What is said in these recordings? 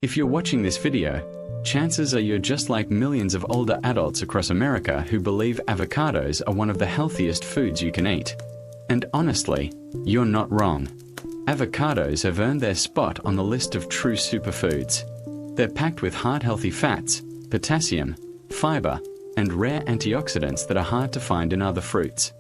If you're watching this video, chances are you're just like millions of older adults across America who believe avocados are one of the healthiest foods you can eat. And honestly, you're not wrong. Avocados have earned their spot on the list of true superfoods. They're packed with heart-healthy fats, potassium, fiber, and rare antioxidants that are hard to find in other fruits.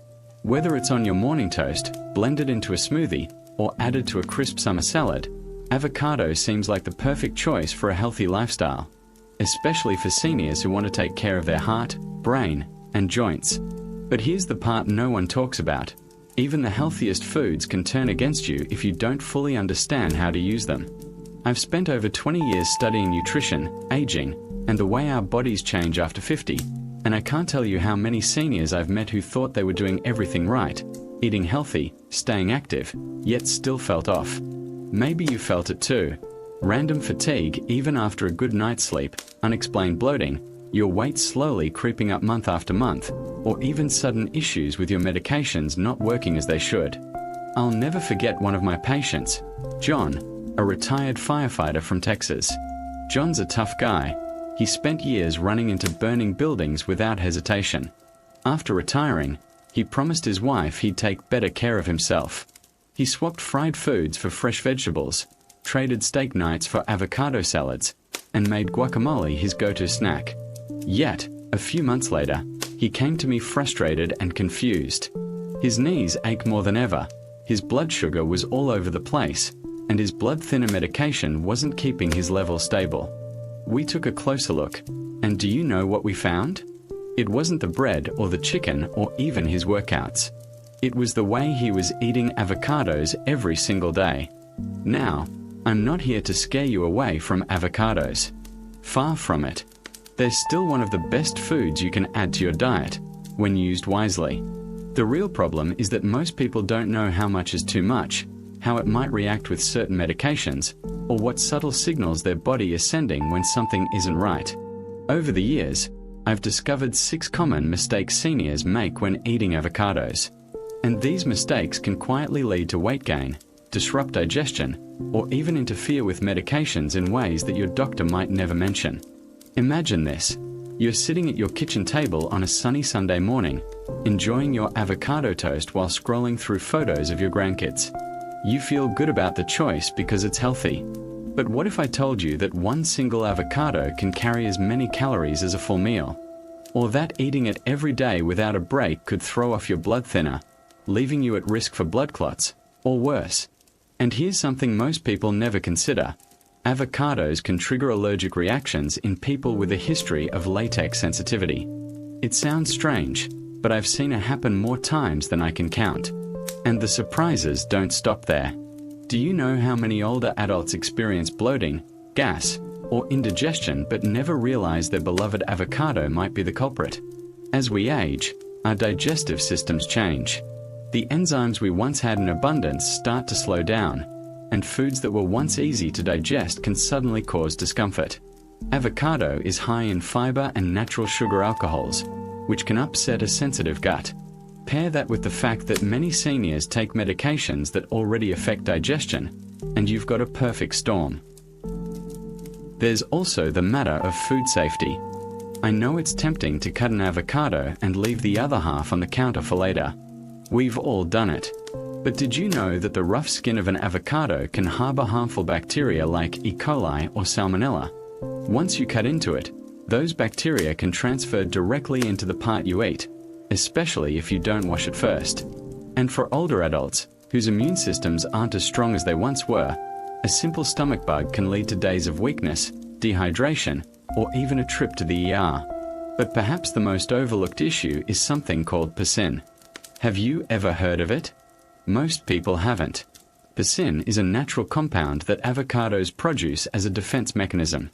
Whether it's on your morning toast, blended into a smoothie, or added to a crisp summer salad, avocado seems like the perfect choice for a healthy lifestyle, especially for seniors who want to take care of their heart, brain, and joints. But here's the part no one talks about. Even the healthiest foods can turn against you if you don't fully understand how to use them. I've spent over 20 years studying nutrition, aging, and the way our bodies change after 50, and I can't tell you how many seniors I've met who thought they were doing everything right, eating healthy, staying active, yet still felt off. Maybe you felt it too. Random fatigue even after a good night's sleep, unexplained bloating, your weight slowly creeping up month after month, or even sudden issues with your medications not working as they should. I'll never forget one of my patients, John, a retired firefighter from Texas. John's a tough guy. He spent years running into burning buildings without hesitation. After retiring, he promised his wife he'd take better care of himself. He swapped fried foods for fresh vegetables, traded steak nights for avocado salads, and made guacamole his go-to snack. Yet, a few months later, he came to me frustrated and confused. His knees ached more than ever, his blood sugar was all over the place, and his blood thinner medication wasn't keeping his levels stable. We took a closer look, and do you know what we found? It wasn't the bread or the chicken or even his workouts. It was the way he was eating avocados every single day. Now, I'm not here to scare you away from avocados. Far from it. They're still one of the best foods you can add to your diet, when used wisely. The real problem is that most people don't know how much is too much, how it might react with certain medications, or what subtle signals their body is sending when something isn't right. Over the years, I've discovered 6 common mistakes seniors make when eating avocados. And these mistakes can quietly lead to weight gain, disrupt digestion, or even interfere with medications in ways that your doctor might never mention. Imagine this. You're sitting at your kitchen table on a sunny Sunday morning, enjoying your avocado toast while scrolling through photos of your grandkids. You feel good about the choice because it's healthy. But what if I told you that one single avocado can carry as many calories as a full meal? Or that eating it every day without a break could throw off your blood thinner, leaving you at risk for blood clots, or worse. And here's something most people never consider. Avocados can trigger allergic reactions in people with a history of latex sensitivity. It sounds strange, but I've seen it happen more times than I can count. And the surprises don't stop there. Do you know how many older adults experience bloating, gas, or indigestion but never realize their beloved avocado might be the culprit? As we age, our digestive systems change. The enzymes we once had in abundance start to slow down, and foods that were once easy to digest can suddenly cause discomfort. Avocado is high in fiber and natural sugar alcohols, which can upset a sensitive gut. Pair that with the fact that many seniors take medications that already affect digestion, and you've got a perfect storm. There's also the matter of food safety. I know it's tempting to cut an avocado and leave the other half on the counter for later. We've all done it. But did you know that the rough skin of an avocado can harbor harmful bacteria like E. coli or salmonella? Once you cut into it, those bacteria can transfer directly into the part you eat, especially if you don't wash it first. And for older adults, whose immune systems aren't as strong as they once were, a simple stomach bug can lead to days of weakness, dehydration, or even a trip to the ER. But perhaps the most overlooked issue is something called persin. Have you ever heard of it? Most people haven't. Persin is a natural compound that avocados produce as a defense mechanism.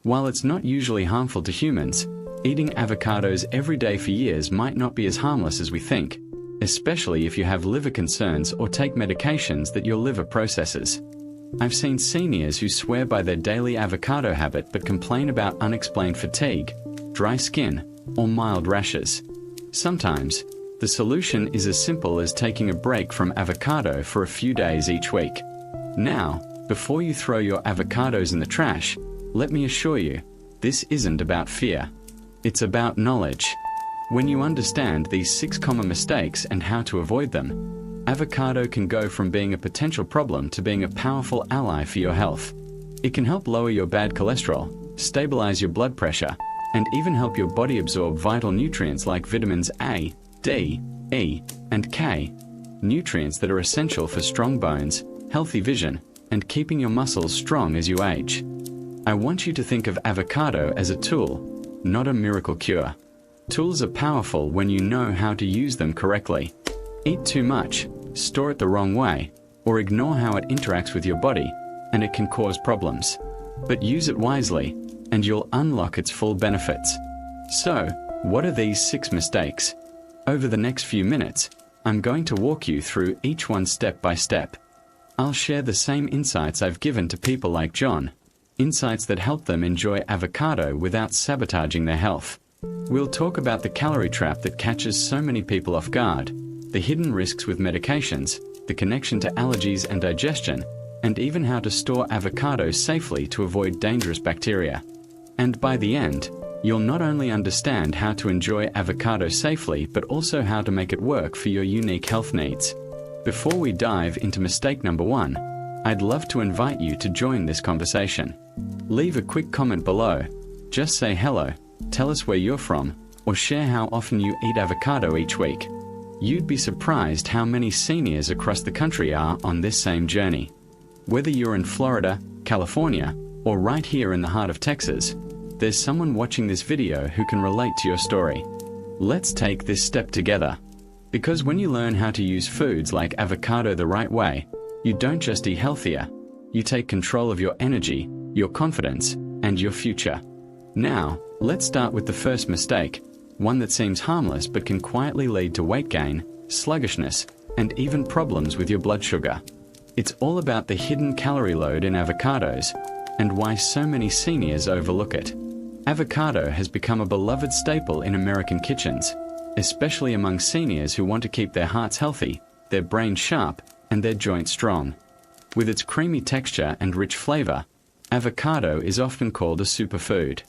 While it's not usually harmful to humans, eating avocados every day for years might not be as harmless as we think, especially if you have liver concerns or take medications that your liver processes. I've seen seniors who swear by their daily avocado habit but complain about unexplained fatigue, dry skin, or mild rashes. Sometimes, the solution is as simple as taking a break from avocado for a few days each week. Now, Before you throw your avocados in the trash, let me assure you, this isn't about fear. It's about knowledge. When you understand these 6 common mistakes and how to avoid them, avocado can go from being a potential problem to being a powerful ally for your health. It can help lower your bad cholesterol, stabilize your blood pressure, and even help your body absorb vital nutrients like vitamins A, D, E, and K, nutrients that are essential for strong bones, healthy vision, and keeping your muscles strong as you age. I want you to think of avocado as a tool, not a miracle cure. Tools are powerful when you know how to use them correctly. Eat too much, store it the wrong way, or ignore how it interacts with your body, and it can cause problems. But use it wisely, and you'll unlock its full benefits. So, what are these 6 mistakes? Over the next few minutes, I'm going to walk you through each one step by step. I'll share the same insights I've given to people like John, insights that help them enjoy avocado without sabotaging their health. We'll talk about the calorie trap that catches so many people off guard, the hidden risks with medications, the connection to allergies and digestion, and even how to store avocados safely to avoid dangerous bacteria. And by the end, you'll not only understand how to enjoy avocado safely, but also how to make it work for your unique health needs. Before we dive into mistake number 1, I'd love to invite you to join this conversation. Leave a quick comment below. Just say hello, tell us where you're from, or share how often you eat avocado each week. You'd be surprised how many seniors across the country are on this same journey. Whether you're in Florida, California, or right here in the heart of Texas, there's someone watching this video who can relate to your story. Let's take this step together. Because when you learn how to use foods like avocado the right way, you don't just eat healthier, you take control of your energy, your confidence, and your future. Now, let's start with the first mistake, one that seems harmless but can quietly lead to weight gain, sluggishness, and even problems with your blood sugar. It's all about the hidden calorie load in avocados, and why so many seniors overlook it. Avocado has become a beloved staple in American kitchens, especially among seniors who want to keep their hearts healthy, their brains sharp, and their joints strong. With its creamy texture and rich flavor, avocado is often called a superfood.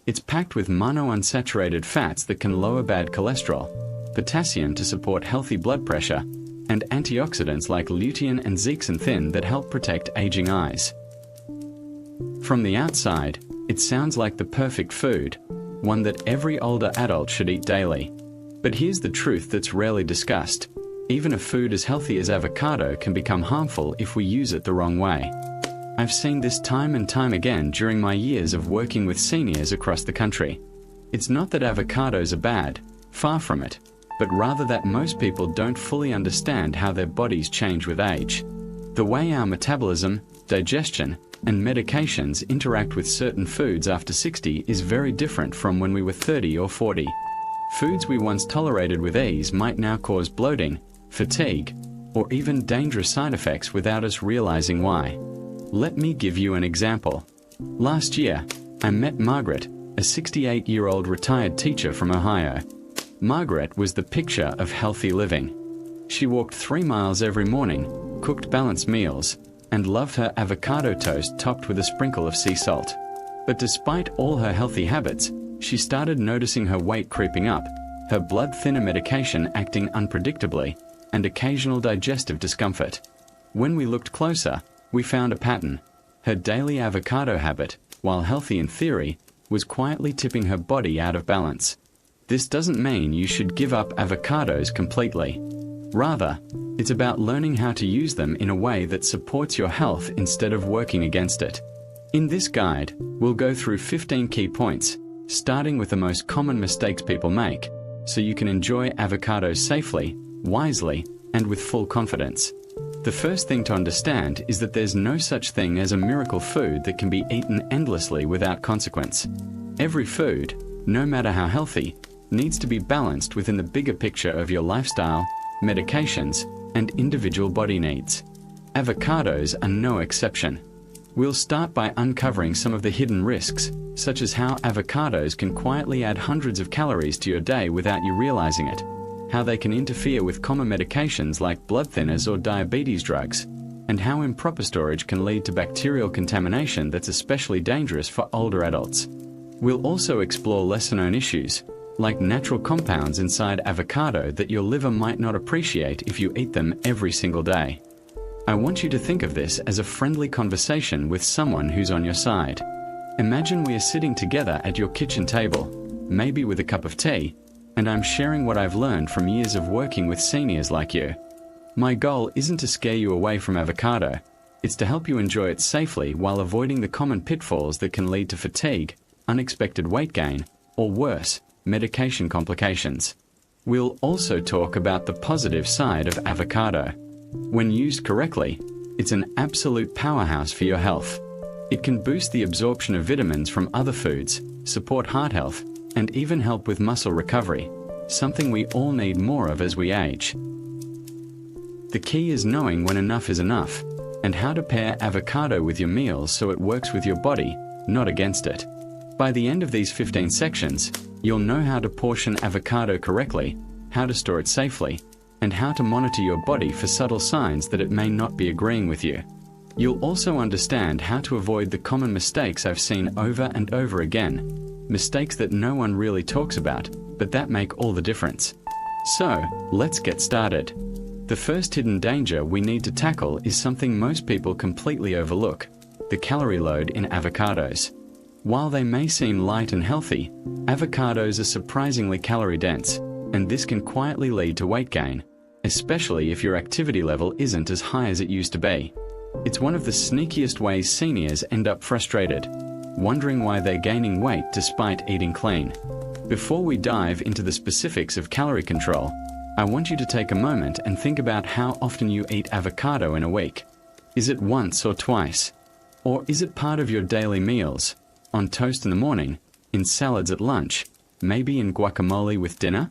It's packed with monounsaturated fats that can lower bad cholesterol, potassium to support healthy blood pressure, and antioxidants like lutein and zeaxanthin that help protect aging eyes. From the outside, it sounds like the perfect food, one that every older adult should eat daily. But here's the truth that's rarely discussed. Even a food as healthy as avocado can become harmful if we use it the wrong way. I've seen this time and time again during my years of working with seniors across the country. It's not that avocados are bad, far from it, but rather that most people don't fully understand how their bodies change with age. The way our metabolism, digestion, and medications interact with certain foods after 60 is very different from when we were 30 or 40. Foods we once tolerated with ease might now cause bloating, fatigue, or even dangerous side effects without us realizing why. Let me give you an example. Last year, I met Margaret, a 68-year-old retired teacher from Ohio. Margaret was the picture of healthy living. She walked 3 miles every morning, cooked balanced meals, and loved her avocado toast topped with a sprinkle of sea salt. But despite all her healthy habits, she started noticing her weight creeping up, her blood thinner medication acting unpredictably, and occasional digestive discomfort. When we looked closer, we found a pattern. Her daily avocado habit, while healthy in theory, was quietly tipping her body out of balance. This doesn't mean you should give up avocados completely. Rather, it's about learning how to use them in a way that supports your health instead of working against it. In this guide, we'll go through 15 key points, starting with the most common mistakes people make, so you can enjoy avocados safely, wisely, and with full confidence. The first thing to understand is that there's no such thing as a miracle food that can be eaten endlessly without consequence. Every food, no matter how healthy, needs to be balanced within the bigger picture of your lifestyle, medications, and individual body needs. Avocados are no exception. We'll start by uncovering some of the hidden risks, such as how avocados can quietly add hundreds of calories to your day without you realizing it, how they can interfere with common medications like blood thinners or diabetes drugs, and how improper storage can lead to bacterial contamination that's especially dangerous for older adults. We'll also explore lesser-known issues, like natural compounds inside avocado that your liver might not appreciate if you eat them every single day. I want you to think of this as a friendly conversation with someone who's on your side. Imagine we are sitting together at your kitchen table, maybe with a cup of tea, and I'm sharing what I've learned from years of working with seniors like you. My goal isn't to scare you away from avocado, it's to help you enjoy it safely while avoiding the common pitfalls that can lead to fatigue, unexpected weight gain, or worse, medication complications. We'll also talk about the positive side of avocado. When used correctly, it's an absolute powerhouse for your health. It can boost the absorption of vitamins from other foods, support heart health, and even help with muscle recovery, something we all need more of as we age. The key is knowing when enough is enough, and how to pair avocado with your meals so it works with your body, not against it. By the end of these 15 sections, you'll know how to portion avocado correctly, how to store it safely, and how to monitor your body for subtle signs that it may not be agreeing with you. You'll also understand how to avoid the common mistakes I've seen over and over again, mistakes that no one really talks about, but that make all the difference. So, let's get started. The first hidden danger we need to tackle is something most people completely overlook: the calorie load in avocados. While they may seem light and healthy, avocados are surprisingly calorie-dense, and this can quietly lead to weight gain, especially if your activity level isn't as high as it used to be. It's one of the sneakiest ways seniors end up frustrated, wondering why they're gaining weight despite eating clean. Before we dive into the specifics of calorie control, I want you to take a moment and think about how often you eat avocado in a week. Is it once or twice? Or is it part of your daily meals? On toast in the morning, in salads at lunch, maybe in guacamole with dinner?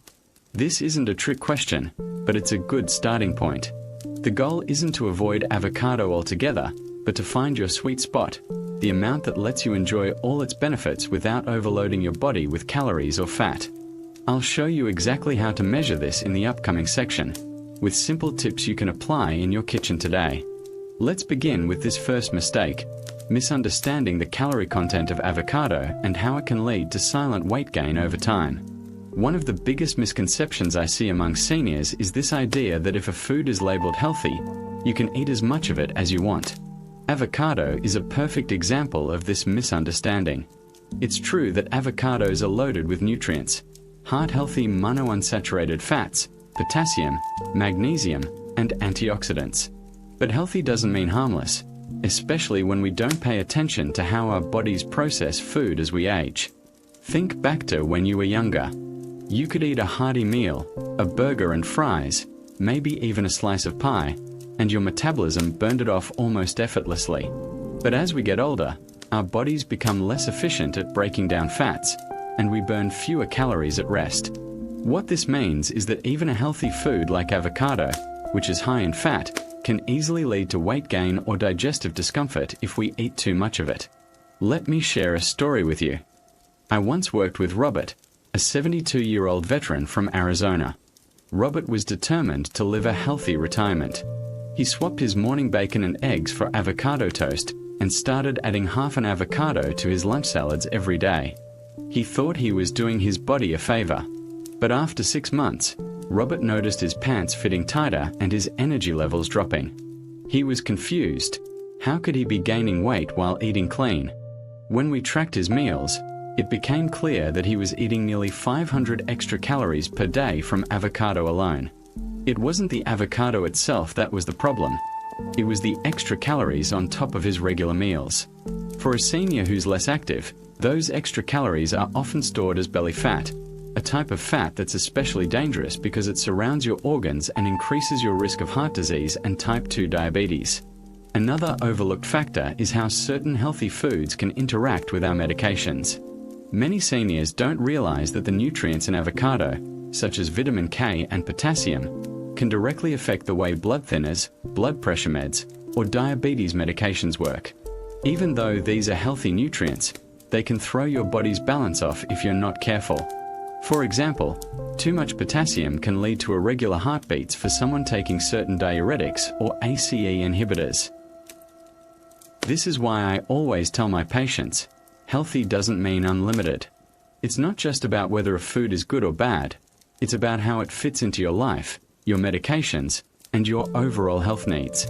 This isn't a trick question, but it's a good starting point. The goal isn't to avoid avocado altogether, but to find your sweet spot, the amount that lets you enjoy all its benefits without overloading your body with calories or fat. I'll show you exactly how to measure this in the upcoming section, with simple tips you can apply in your kitchen today. Let's begin with this first mistake: misunderstanding the calorie content of avocado and how it can lead to silent weight gain over time. One of the biggest misconceptions I see among seniors is this idea that if a food is labeled healthy, you can eat as much of it as you want. Avocado is a perfect example of this misunderstanding. It's true that avocados are loaded with nutrients: heart-healthy monounsaturated fats, potassium, magnesium, and antioxidants. But healthy doesn't mean harmless, especially when we don't pay attention to how our bodies process food as we age. Think back to when you were younger. You could eat a hearty meal, a burger and fries, maybe even a slice of pie, and your metabolism burned it off almost effortlessly. But as we get older, our bodies become less efficient at breaking down fats, and we burn fewer calories at rest. What this means is that even a healthy food like avocado, which is high in fat, can easily lead to weight gain or digestive discomfort if we eat too much of it. Let me share a story with you. I once worked with Robert, a 72-year-old veteran from Arizona. Robert was determined to live a healthy retirement. He swapped his morning bacon and eggs for avocado toast and started adding half an avocado to his lunch salads every day. He thought he was doing his body a favor. But after 6 months, Robert noticed his pants fitting tighter and his energy levels dropping. He was confused. How could he be gaining weight while eating clean? When we tracked his meals, it became clear that he was eating nearly 500 extra calories per day from avocado alone. It wasn't the avocado itself that was the problem. It was the extra calories on top of his regular meals. For a senior who's less active, those extra calories are often stored as belly fat, a type of fat that's especially dangerous because it surrounds your organs and increases your risk of heart disease and type 2 diabetes. Another overlooked factor is how certain healthy foods can interact with our medications. Many seniors don't realize that the nutrients in avocado, such as vitamin K and potassium, can directly affect the way blood thinners, blood pressure meds, or diabetes medications work. Even though these are healthy nutrients, they can throw your body's balance off if you're not careful. For example, too much potassium can lead to irregular heartbeats for someone taking certain diuretics or ACE inhibitors. This is why I always tell my patients, healthy doesn't mean unlimited. It's not just about whether a food is good or bad, it's about how it fits into your life, your medications, and your overall health needs.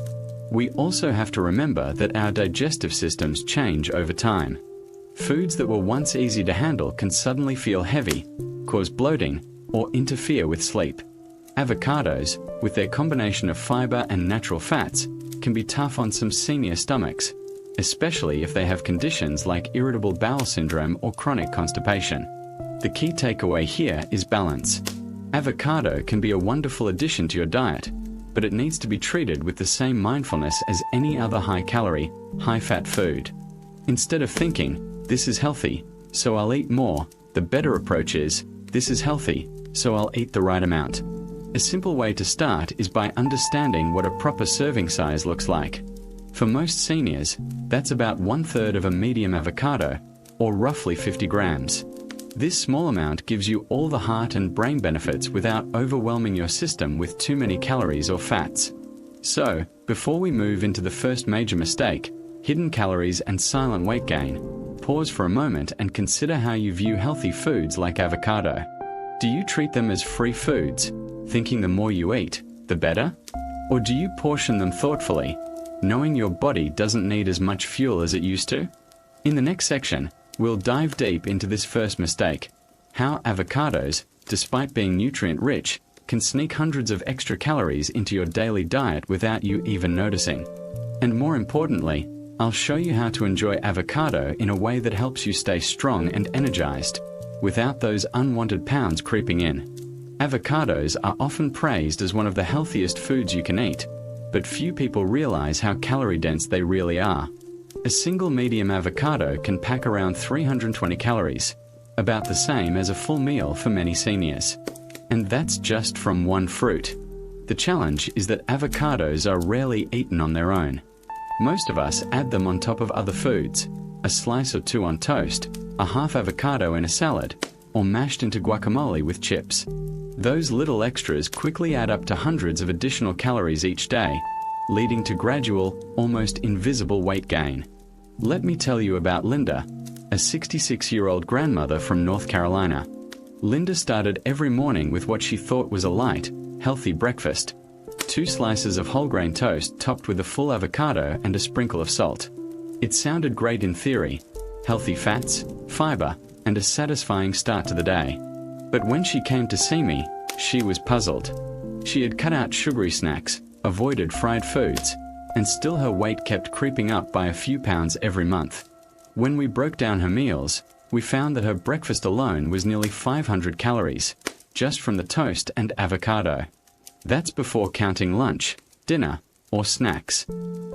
We also have to remember that our digestive systems change over time. Foods that were once easy to handle can suddenly feel heavy, cause bloating, or interfere with sleep. Avocados, with their combination of fiber and natural fats, can be tough on some senior stomachs, especially if they have conditions like irritable bowel syndrome or chronic constipation. The key takeaway here is balance. Avocado can be a wonderful addition to your diet, but it needs to be treated with the same mindfulness as any other high-calorie, high-fat food. Instead of thinking, this is healthy, so I'll eat more, the better approach is, this is healthy, so I'll eat the right amount. A simple way to start is by understanding what a proper serving size looks like. For most seniors, that's about 1/3 of a medium avocado, or roughly 50 grams. This small amount gives you all the heart and brain benefits without overwhelming your system with too many calories or fats. So, before we move into the first major mistake, hidden calories and silent weight gain, pause for a moment and consider how you view healthy foods like avocado. Do you treat them as free foods, thinking the more you eat, the better? Or do you portion them thoughtfully, knowing your body doesn't need as much fuel as it used to? In the next section, we'll dive deep into this first mistake, how avocados, despite being nutrient-rich, can sneak hundreds of extra calories into your daily diet without you even noticing. And more importantly, I'll show you how to enjoy avocado in a way that helps you stay strong and energized, without those unwanted pounds creeping in. Avocados are often praised as one of the healthiest foods you can eat, but few people realize how calorie-dense they really are. A single medium avocado can pack around 320 calories, about the same as a full meal for many seniors. And that's just from one fruit. The challenge is that avocados are rarely eaten on their own. Most of us add them on top of other foods, a slice or two on toast, a half avocado in a salad, or mashed into guacamole with chips. Those little extras quickly add up to hundreds of additional calories each day, leading to gradual, almost invisible weight gain. Let me tell you about Linda, a 66-year-old grandmother from North Carolina. Linda started every morning with what she thought was a light, healthy breakfast. 2 slices of whole grain toast topped with a full avocado and a sprinkle of salt. It sounded great in theory, healthy fats, fiber, and a satisfying start to the day. But when she came to see me, she was puzzled. She had cut out sugary snacks, avoided fried foods, and still her weight kept creeping up by a few pounds every month. When we broke down her meals, we found that her breakfast alone was nearly 500 calories, just from the toast and avocado. That's before counting lunch, dinner, or snacks.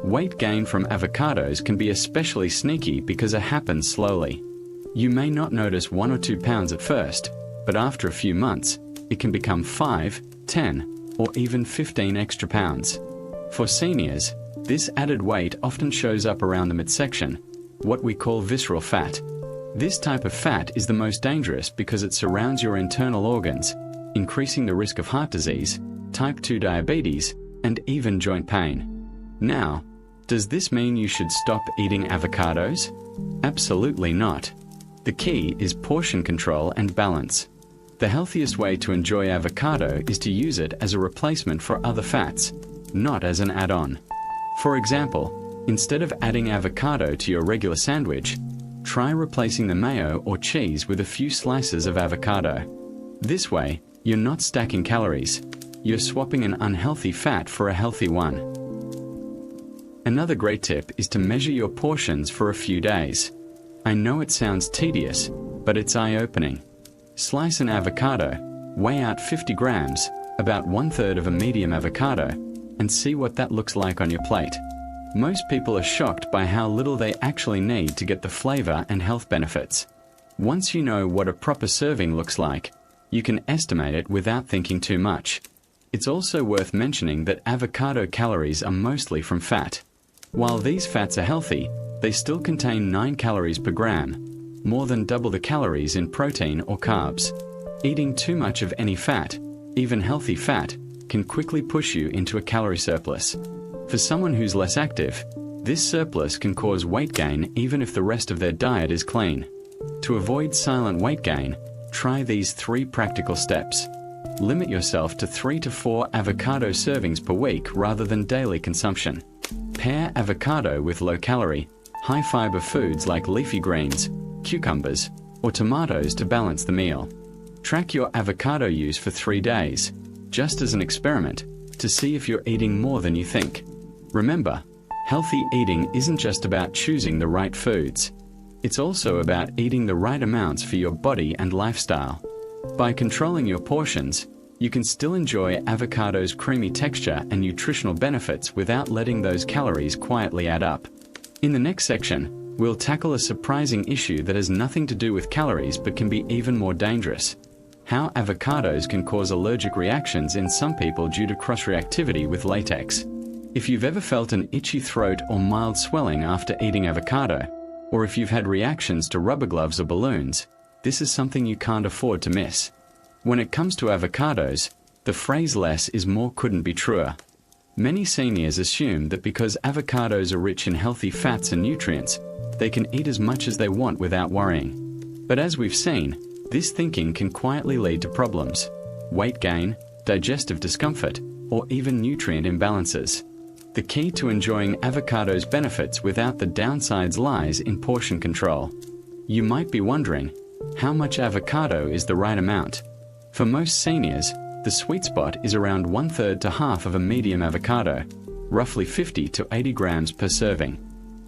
Weight gain from avocados can be especially sneaky because it happens slowly. You may not notice 1 or 2 pounds at first, but after a few months, it can become 5, 10, or even 15 extra pounds. For seniors, this added weight often shows up around the midsection, what we call visceral fat. This type of fat is the most dangerous because it surrounds your internal organs, increasing the risk of heart disease, type 2 diabetes, and even joint pain. Now, does this mean you should stop eating avocados? Absolutely not. The key is portion control and balance. The healthiest way to enjoy avocado is to use it as a replacement for other fats, not as an add-on. For example, instead of adding avocado to your regular sandwich, try replacing the mayo or cheese with a few slices of avocado. This way, you're not stacking calories. You're swapping an unhealthy fat for a healthy one. Another great tip is to measure your portions for a few days. I know it sounds tedious, but it's eye-opening. Slice an avocado, weigh out 50 grams, about 1/3 of a medium avocado, and see what that looks like on your plate. Most people are shocked by how little they actually need to get the flavor and health benefits. Once you know what a proper serving looks like, you can estimate it without thinking too much. It's also worth mentioning that avocado calories are mostly from fat. While these fats are healthy, they still contain 9 calories per gram, more than double the calories in protein or carbs. Eating too much of any fat, even healthy fat, can quickly push you into a calorie surplus. For someone who's less active, this surplus can cause weight gain even if the rest of their diet is clean. To avoid silent weight gain, try these 3 practical steps. Limit yourself to 3 to 4 avocado servings per week rather than daily consumption. Pair avocado with low-calorie, high-fiber foods like leafy greens, cucumbers, or tomatoes to balance the meal. Track your avocado use for 3 days, just as an experiment, to see if you're eating more than you think. Remember, healthy eating isn't just about choosing the right foods. It's also about eating the right amounts for your body and lifestyle. By controlling your portions, you can still enjoy avocado's creamy texture and nutritional benefits without letting those calories quietly add up. In the next section, we'll tackle a surprising issue that has nothing to do with calories but can be even more dangerous: how avocados can cause allergic reactions in some people due to cross-reactivity with latex. If you've ever felt an itchy throat or mild swelling after eating avocado, or if you've had reactions to rubber gloves or balloons, this is something you can't afford to miss. When it comes to avocados, the phrase "less is more" couldn't be truer. Many seniors assume that because avocados are rich in healthy fats and nutrients, they can eat as much as they want without worrying. But as we've seen, this thinking can quietly lead to problems: weight gain, digestive discomfort, or even nutrient imbalances. The key to enjoying avocado's benefits without the downsides lies in portion control. You might be wondering, how much avocado is the right amount? For most seniors, the sweet spot is around 1/3 to half of a medium avocado, roughly 50 to 80 grams per serving.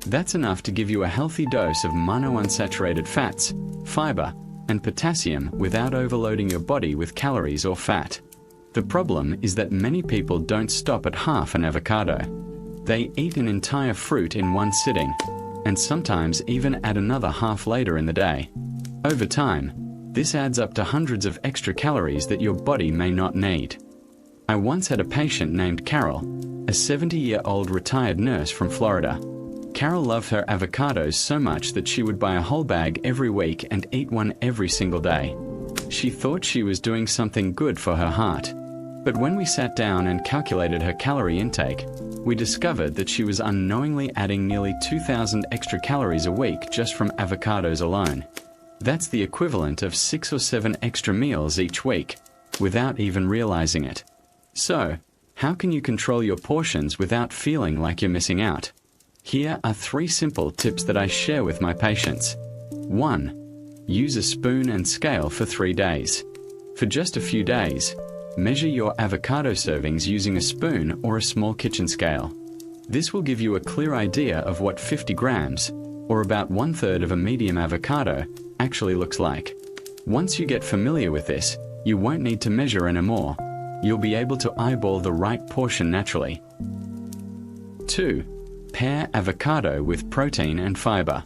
That's enough to give you a healthy dose of monounsaturated fats, fiber, and potassium without overloading your body with calories or fat. The problem is that many people don't stop at half an avocado. They eat an entire fruit in one sitting, and sometimes even add another half later in the day. Over time, this adds up to hundreds of extra calories that your body may not need. I once had a patient named Carol, a 70-year-old retired nurse from Florida. Carol loved her avocados so much that she would buy a whole bag every week and eat one every single day. She thought she was doing something good for her heart. But when we sat down and calculated her calorie intake, we discovered that she was unknowingly adding nearly 2,000 extra calories a week just from avocados alone. That's the equivalent of 6 or 7 extra meals each week, without even realizing it. So, how can you control your portions without feeling like you're missing out? Here are 3 simple tips that I share with my patients. 1. Use a spoon and scale for 3 days. For just a few days, measure your avocado servings using a spoon or a small kitchen scale. This will give you a clear idea of what 50 grams, or about 1/3 of a medium avocado, actually looks like. Once you get familiar with this, you won't need to measure anymore. You'll be able to eyeball the right portion naturally. 2. Pair avocado with protein and fiber.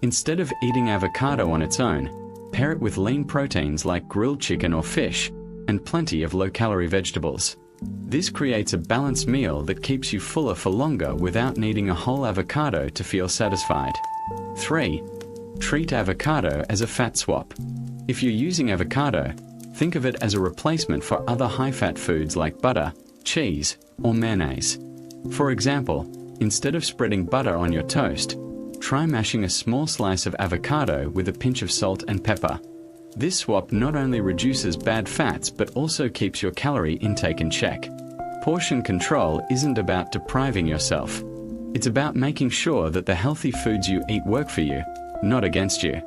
Instead of eating avocado on its own, pair it with lean proteins like grilled chicken or fish, and plenty of low-calorie vegetables. This creates a balanced meal that keeps you fuller for longer without needing a whole avocado to feel satisfied. 3. Treat avocado as a fat swap. If you're using avocado, think of it as a replacement for other high-fat foods like butter, cheese, or mayonnaise. For example, instead of spreading butter on your toast, try mashing a small slice of avocado with a pinch of salt and pepper. This swap not only reduces bad fats but also keeps your calorie intake in check. Portion control isn't about depriving yourself. It's about making sure that the healthy foods you eat work for you, not against you.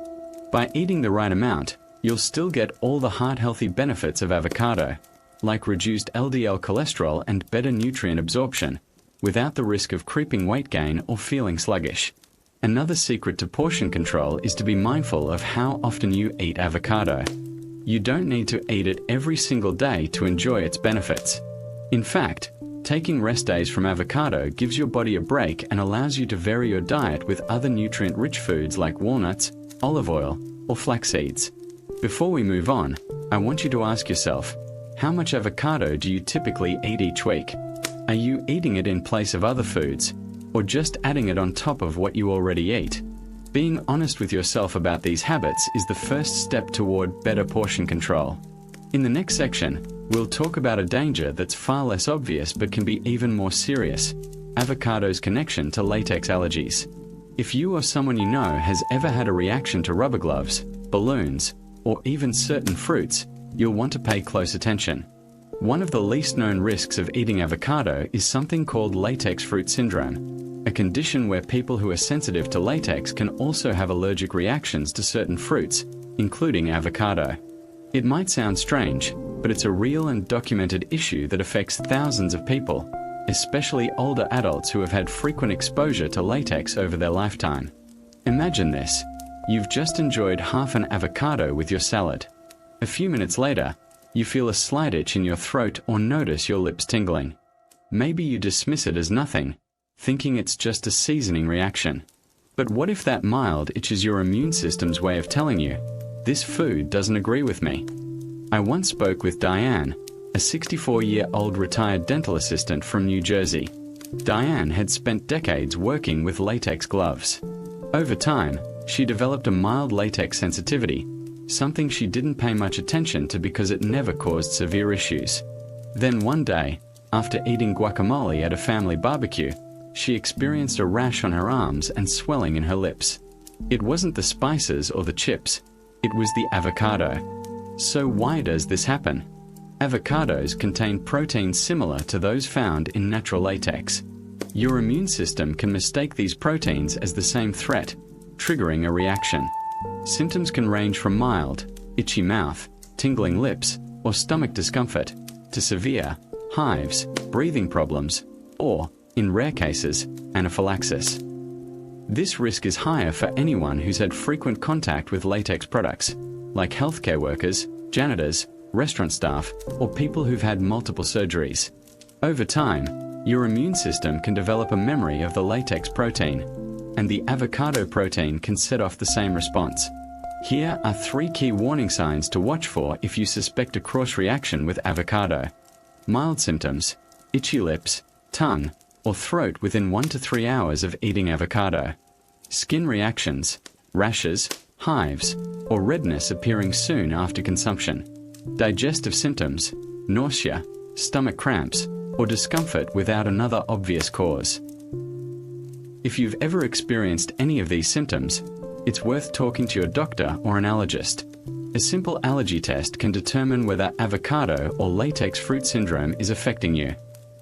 By eating the right amount, you'll still get all the heart-healthy benefits of avocado, like reduced LDL cholesterol and better nutrient absorption, without the risk of creeping weight gain or feeling sluggish. Another secret to portion control is to be mindful of how often you eat avocado. You don't need to eat it every single day to enjoy its benefits. In fact, taking rest days from avocado gives your body a break and allows you to vary your diet with other nutrient-rich foods like walnuts, olive oil, or flax seeds. Before we move on, I want you to ask yourself, how much avocado do you typically eat each week? Are you eating it in place of other foods, or just adding it on top of what you already eat? Being honest with yourself about these habits is the first step toward better portion control. In the next section, we'll talk about a danger that's far less obvious but can be even more serious: avocado's connection to latex allergies. If you or someone you know has ever had a reaction to rubber gloves, balloons, or even certain fruits, you'll want to pay close attention. One of the least known risks of eating avocado is something called latex fruit syndrome, a condition where people who are sensitive to latex can also have allergic reactions to certain fruits, including avocado. It might sound strange, but it's a real and documented issue that affects thousands of people, especially older adults who have had frequent exposure to latex over their lifetime. Imagine this: you've just enjoyed half an avocado with your salad. A few minutes later, you feel a slight itch in your throat or notice your lips tingling. Maybe you dismiss it as nothing, thinking it's just a seasoning reaction. But what if that mild itch is your immune system's way of telling you, this food doesn't agree with me? I once spoke with Diane, a 64-year-old retired dental assistant from New Jersey. Diane had spent decades working with latex gloves. Over time, she developed a mild latex sensitivity, something she didn't pay much attention to because it never caused severe issues. Then one day, after eating guacamole at a family barbecue, she experienced a rash on her arms and swelling in her lips. It wasn't the spices or the chips, it was the avocado. So why does this happen? Avocados contain proteins similar to those found in natural latex. Your immune system can mistake these proteins as the same threat, triggering a reaction. Symptoms can range from mild, itchy mouth, tingling lips, or stomach discomfort, to severe, hives, breathing problems, or, in rare cases, anaphylaxis. This risk is higher for anyone who's had frequent contact with latex products, like healthcare workers, janitors, restaurant staff, or people who've had multiple surgeries. Over time, your immune system can develop a memory of the latex protein, and the avocado protein can set off the same response. Here are 3 key warning signs to watch for if you suspect a cross-reaction with avocado. Mild symptoms: itchy lips, tongue, or throat within 1 to 3 hours of eating avocado. Skin reactions: rashes, hives, or redness appearing soon after consumption. Digestive symptoms: nausea, stomach cramps, or discomfort without another obvious cause. If you've ever experienced any of these symptoms, it's worth talking to your doctor or an allergist. A simple allergy test can determine whether avocado or latex fruit syndrome is affecting you.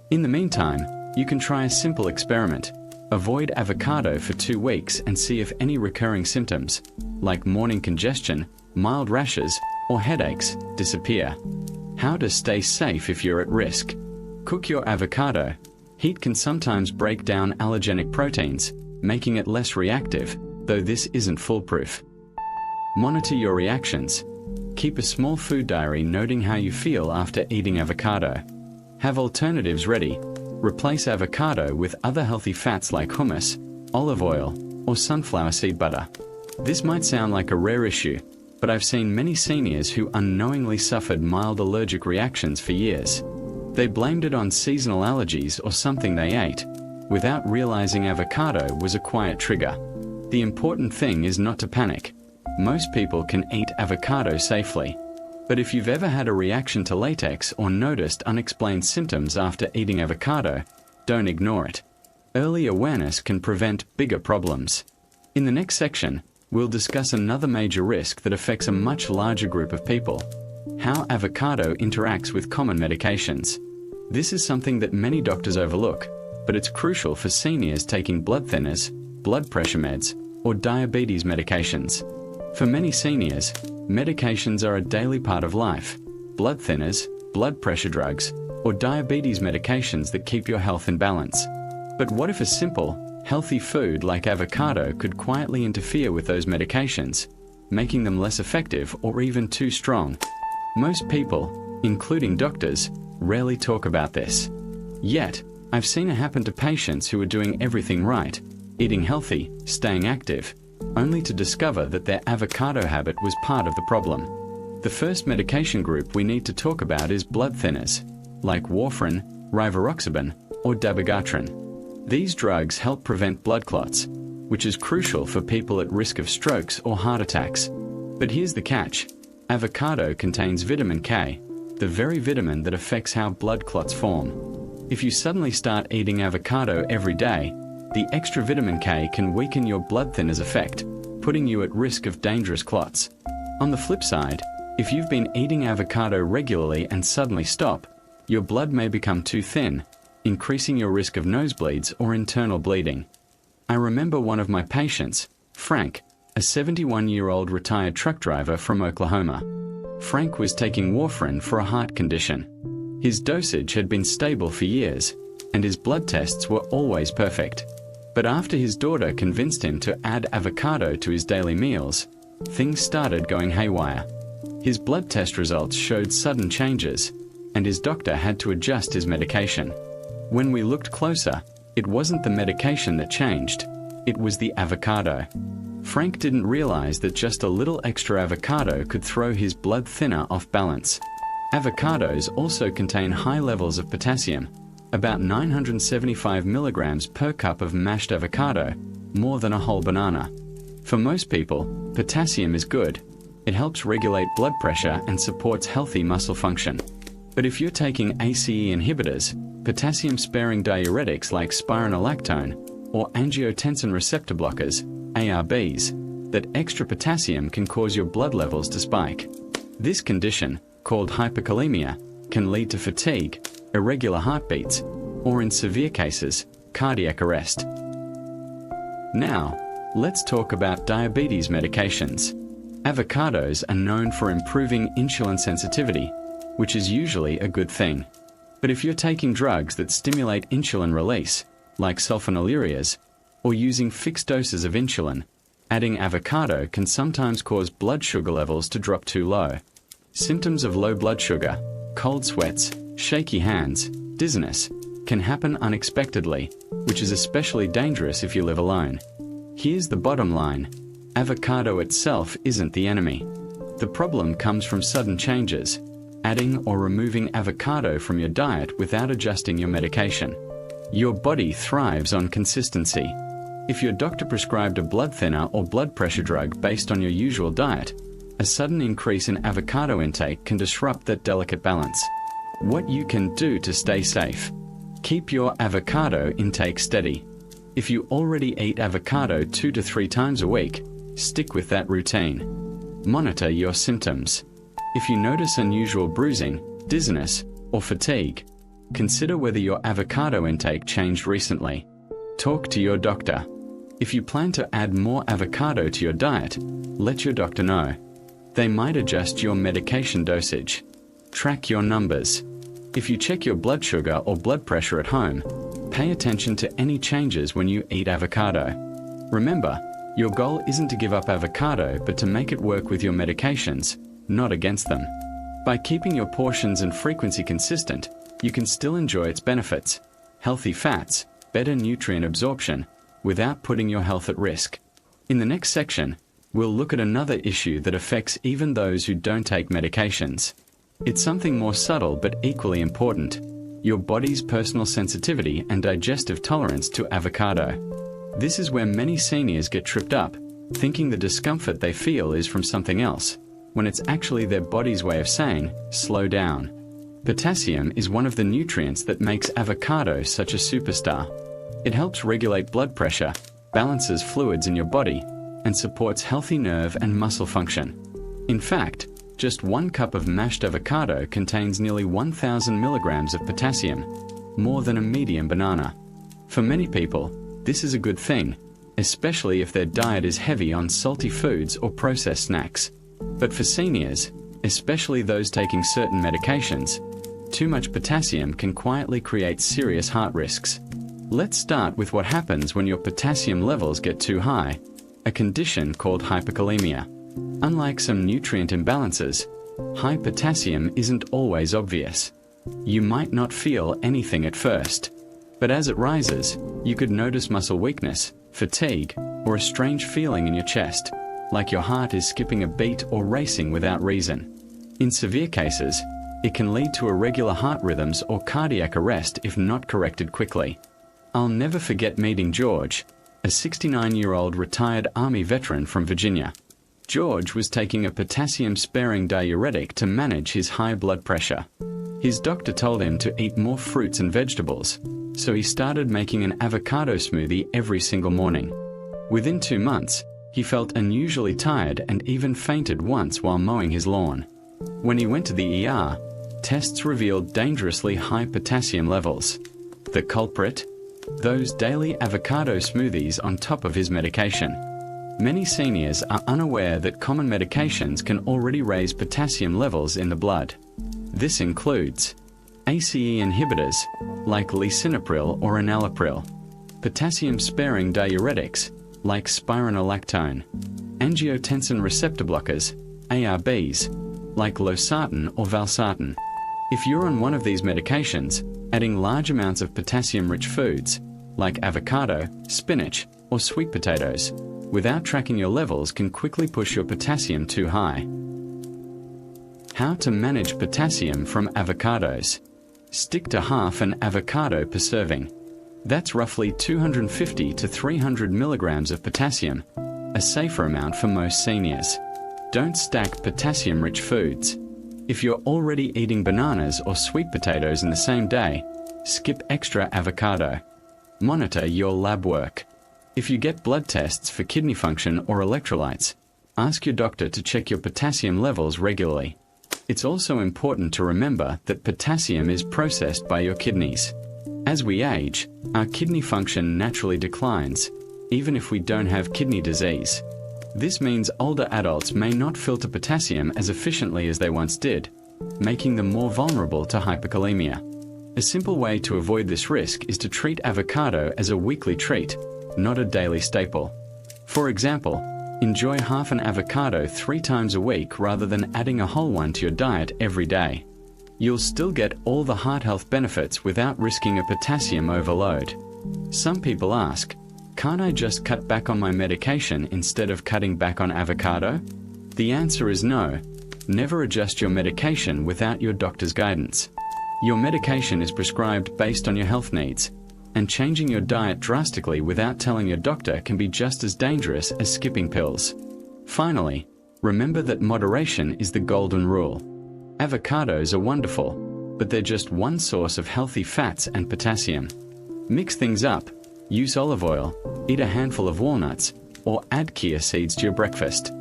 In the meantime, you can try a simple experiment. Avoid avocado for 2 weeks and see if any recurring symptoms, like morning congestion, mild rashes, or headaches, disappear. How to stay safe if you're at risk. Cook your avocado. Heat can sometimes break down allergenic proteins, making it less reactive, though this isn't foolproof. Monitor your reactions. Keep a small food diary noting how you feel after eating avocado. Have alternatives ready. Replace avocado with other healthy fats like hummus, olive oil, or sunflower seed butter. This might sound like a rare issue, but I've seen many seniors who unknowingly suffered mild allergic reactions for years. They blamed it on seasonal allergies or something they ate, without realizing avocado was a quiet trigger. The important thing is not to panic. Most people can eat avocado safely. But if you've ever had a reaction to latex or noticed unexplained symptoms after eating avocado, don't ignore it. Early awareness can prevent bigger problems. In the next section, we'll discuss another major risk that affects a much larger group of people: how avocado interacts with common medications. This is something that many doctors overlook, but it's crucial for seniors taking blood thinners, blood pressure meds, or diabetes medications. For many seniors, medications are a daily part of life: blood thinners, blood pressure drugs, or diabetes medications that keep your health in balance. But what if a simple, healthy food like avocado could quietly interfere with those medications, making them less effective or even too strong? Most people, including doctors, rarely talk about this. Yet, I've seen it happen to patients who are doing everything right, eating healthy, staying active, only to discover that their avocado habit was part of the problem. The first medication group we need to talk about is blood thinners, like warfarin, rivaroxaban, or dabigatran. These drugs help prevent blood clots, which is crucial for people at risk of strokes or heart attacks. But here's the catch: Avocado contains vitamin K, the very vitamin that affects how blood clots form. If you suddenly start eating avocado every day, the extra vitamin K can weaken your blood thinners effect, putting you at risk of dangerous clots. On the flip side, if you've been eating avocado regularly and suddenly stop, your blood may become too thin, increasing your risk of nosebleeds or internal bleeding. I remember one of my patients, Frank, a 71-year-old retired truck driver from Oklahoma. Frank was taking warfarin for a heart condition. His dosage had been stable for years, and his blood tests were always perfect. But after his daughter convinced him to add avocado to his daily meals, things started going haywire. His blood test results showed sudden changes, and his doctor had to adjust his medication. When we looked closer, it wasn't the medication that changed, it was the avocado. Frank didn't realize that just a little extra avocado could throw his blood thinner off balance. Avocados also contain high levels of potassium, about 975 milligrams per cup of mashed avocado, more than a whole banana. For most people, potassium is good. It helps regulate blood pressure and supports healthy muscle function. But if you're taking ACE inhibitors, potassium-sparing diuretics like spironolactone, or angiotensin receptor blockers, ARBs, that extra potassium can cause your blood levels to spike. This condition, called hyperkalemia, can lead to fatigue, irregular heartbeats, or in severe cases, cardiac arrest. Now, let's talk about diabetes medications. Avocados are known for improving insulin sensitivity, which is usually a good thing. But if you're taking drugs that stimulate insulin release, like sulfonylureas, or using fixed doses of insulin, adding avocado can sometimes cause blood sugar levels to drop too low. Symptoms of low blood sugar, cold sweats, shaky hands, dizziness, can happen unexpectedly, which is especially dangerous if you live alone. Here's the bottom line: avocado itself isn't the enemy. The problem comes from sudden changes, adding or removing avocado from your diet without adjusting your medication. Your body thrives on consistency. If your doctor prescribed a blood thinner or blood pressure drug based on your usual diet, a sudden increase in avocado intake can disrupt that delicate balance. What you can do to stay safe: keep your avocado intake steady. If you already eat avocado 2 to 3 times a week, stick with that routine. Monitor your symptoms. If you notice unusual bruising, dizziness, or fatigue, consider whether your avocado intake changed recently. Talk to your doctor. If you plan to add more avocado to your diet, let your doctor know. They might adjust your medication dosage. Track your numbers. If you check your blood sugar or blood pressure at home, pay attention to any changes when you eat avocado. Remember, your goal isn't to give up avocado but to make it work with your medications, not against them. By keeping your portions and frequency consistent, you can still enjoy its benefits: healthy fats, better nutrient absorption, without putting your health at risk. In the next section, we'll look at another issue that affects even those who don't take medications. It's something more subtle but equally important: your body's personal sensitivity and digestive tolerance to avocado. This is where many seniors get tripped up, thinking the discomfort they feel is from something else, when it's actually their body's way of saying, slow down. Potassium is one of the nutrients that makes avocado such a superstar. It helps regulate blood pressure, balances fluids in your body, and supports healthy nerve and muscle function. In fact, just 1 cup of mashed avocado contains nearly 1,000 milligrams of potassium, more than a medium banana. For many people, this is a good thing, especially if their diet is heavy on salty foods or processed snacks. But for seniors, especially those taking certain medications, too much potassium can quietly create serious heart risks. Let's start with what happens when your potassium levels get too high, a condition called hyperkalemia. Unlike some nutrient imbalances, high potassium isn't always obvious. You might not feel anything at first, but as it rises, you could notice muscle weakness, fatigue, or a strange feeling in your chest, like your heart is skipping a beat or racing without reason. In severe cases, it can lead to irregular heart rhythms or cardiac arrest if not corrected quickly. I'll never forget meeting George, a 69-year-old retired Army veteran from Virginia. George was taking a potassium-sparing diuretic to manage his high blood pressure. His doctor told him to eat more fruits and vegetables, so he started making an avocado smoothie every single morning. Within 2 months, he felt unusually tired and even fainted once while mowing his lawn. When he went to the ER, tests revealed dangerously high potassium levels. The culprit? Those daily avocado smoothies on top of his medication. Many seniors are unaware that common medications can already raise potassium levels in the blood. This includes ACE inhibitors, like lisinopril or enalapril, potassium-sparing diuretics, like spironolactone, angiotensin receptor blockers, ARBs, like losartan or valsartan. If you're on one of these medications, adding large amounts of potassium-rich foods, like avocado, spinach, or sweet potatoes, without tracking your levels can quickly push your potassium too high. How to manage potassium from avocados. Stick to half an avocado per serving. That's roughly 250 to 300 milligrams of potassium, a safer amount for most seniors. Don't stack potassium-rich foods. If you're already eating bananas or sweet potatoes in the same day, skip extra avocado. Monitor your lab work. If you get blood tests for kidney function or electrolytes, ask your doctor to check your potassium levels regularly. It's also important to remember that potassium is processed by your kidneys. As we age, our kidney function naturally declines, even if we don't have kidney disease. This means older adults may not filter potassium as efficiently as they once did, making them more vulnerable to hyperkalemia. A simple way to avoid this risk is to treat avocado as a weekly treat, not a daily staple. For example, enjoy half an avocado 3 times a week rather than adding a whole one to your diet every day. You'll still get all the heart health benefits without risking a potassium overload. Some people ask, can't I just cut back on my medication instead of cutting back on avocado? The answer is no. Never adjust your medication without your doctor's guidance. Your medication is prescribed based on your health needs, and changing your diet drastically without telling your doctor can be just as dangerous as skipping pills. Finally, remember that moderation is the golden rule. Avocados are wonderful, but they're just one source of healthy fats and potassium. Mix things up, use olive oil, eat a handful of walnuts, or add chia seeds to your breakfast.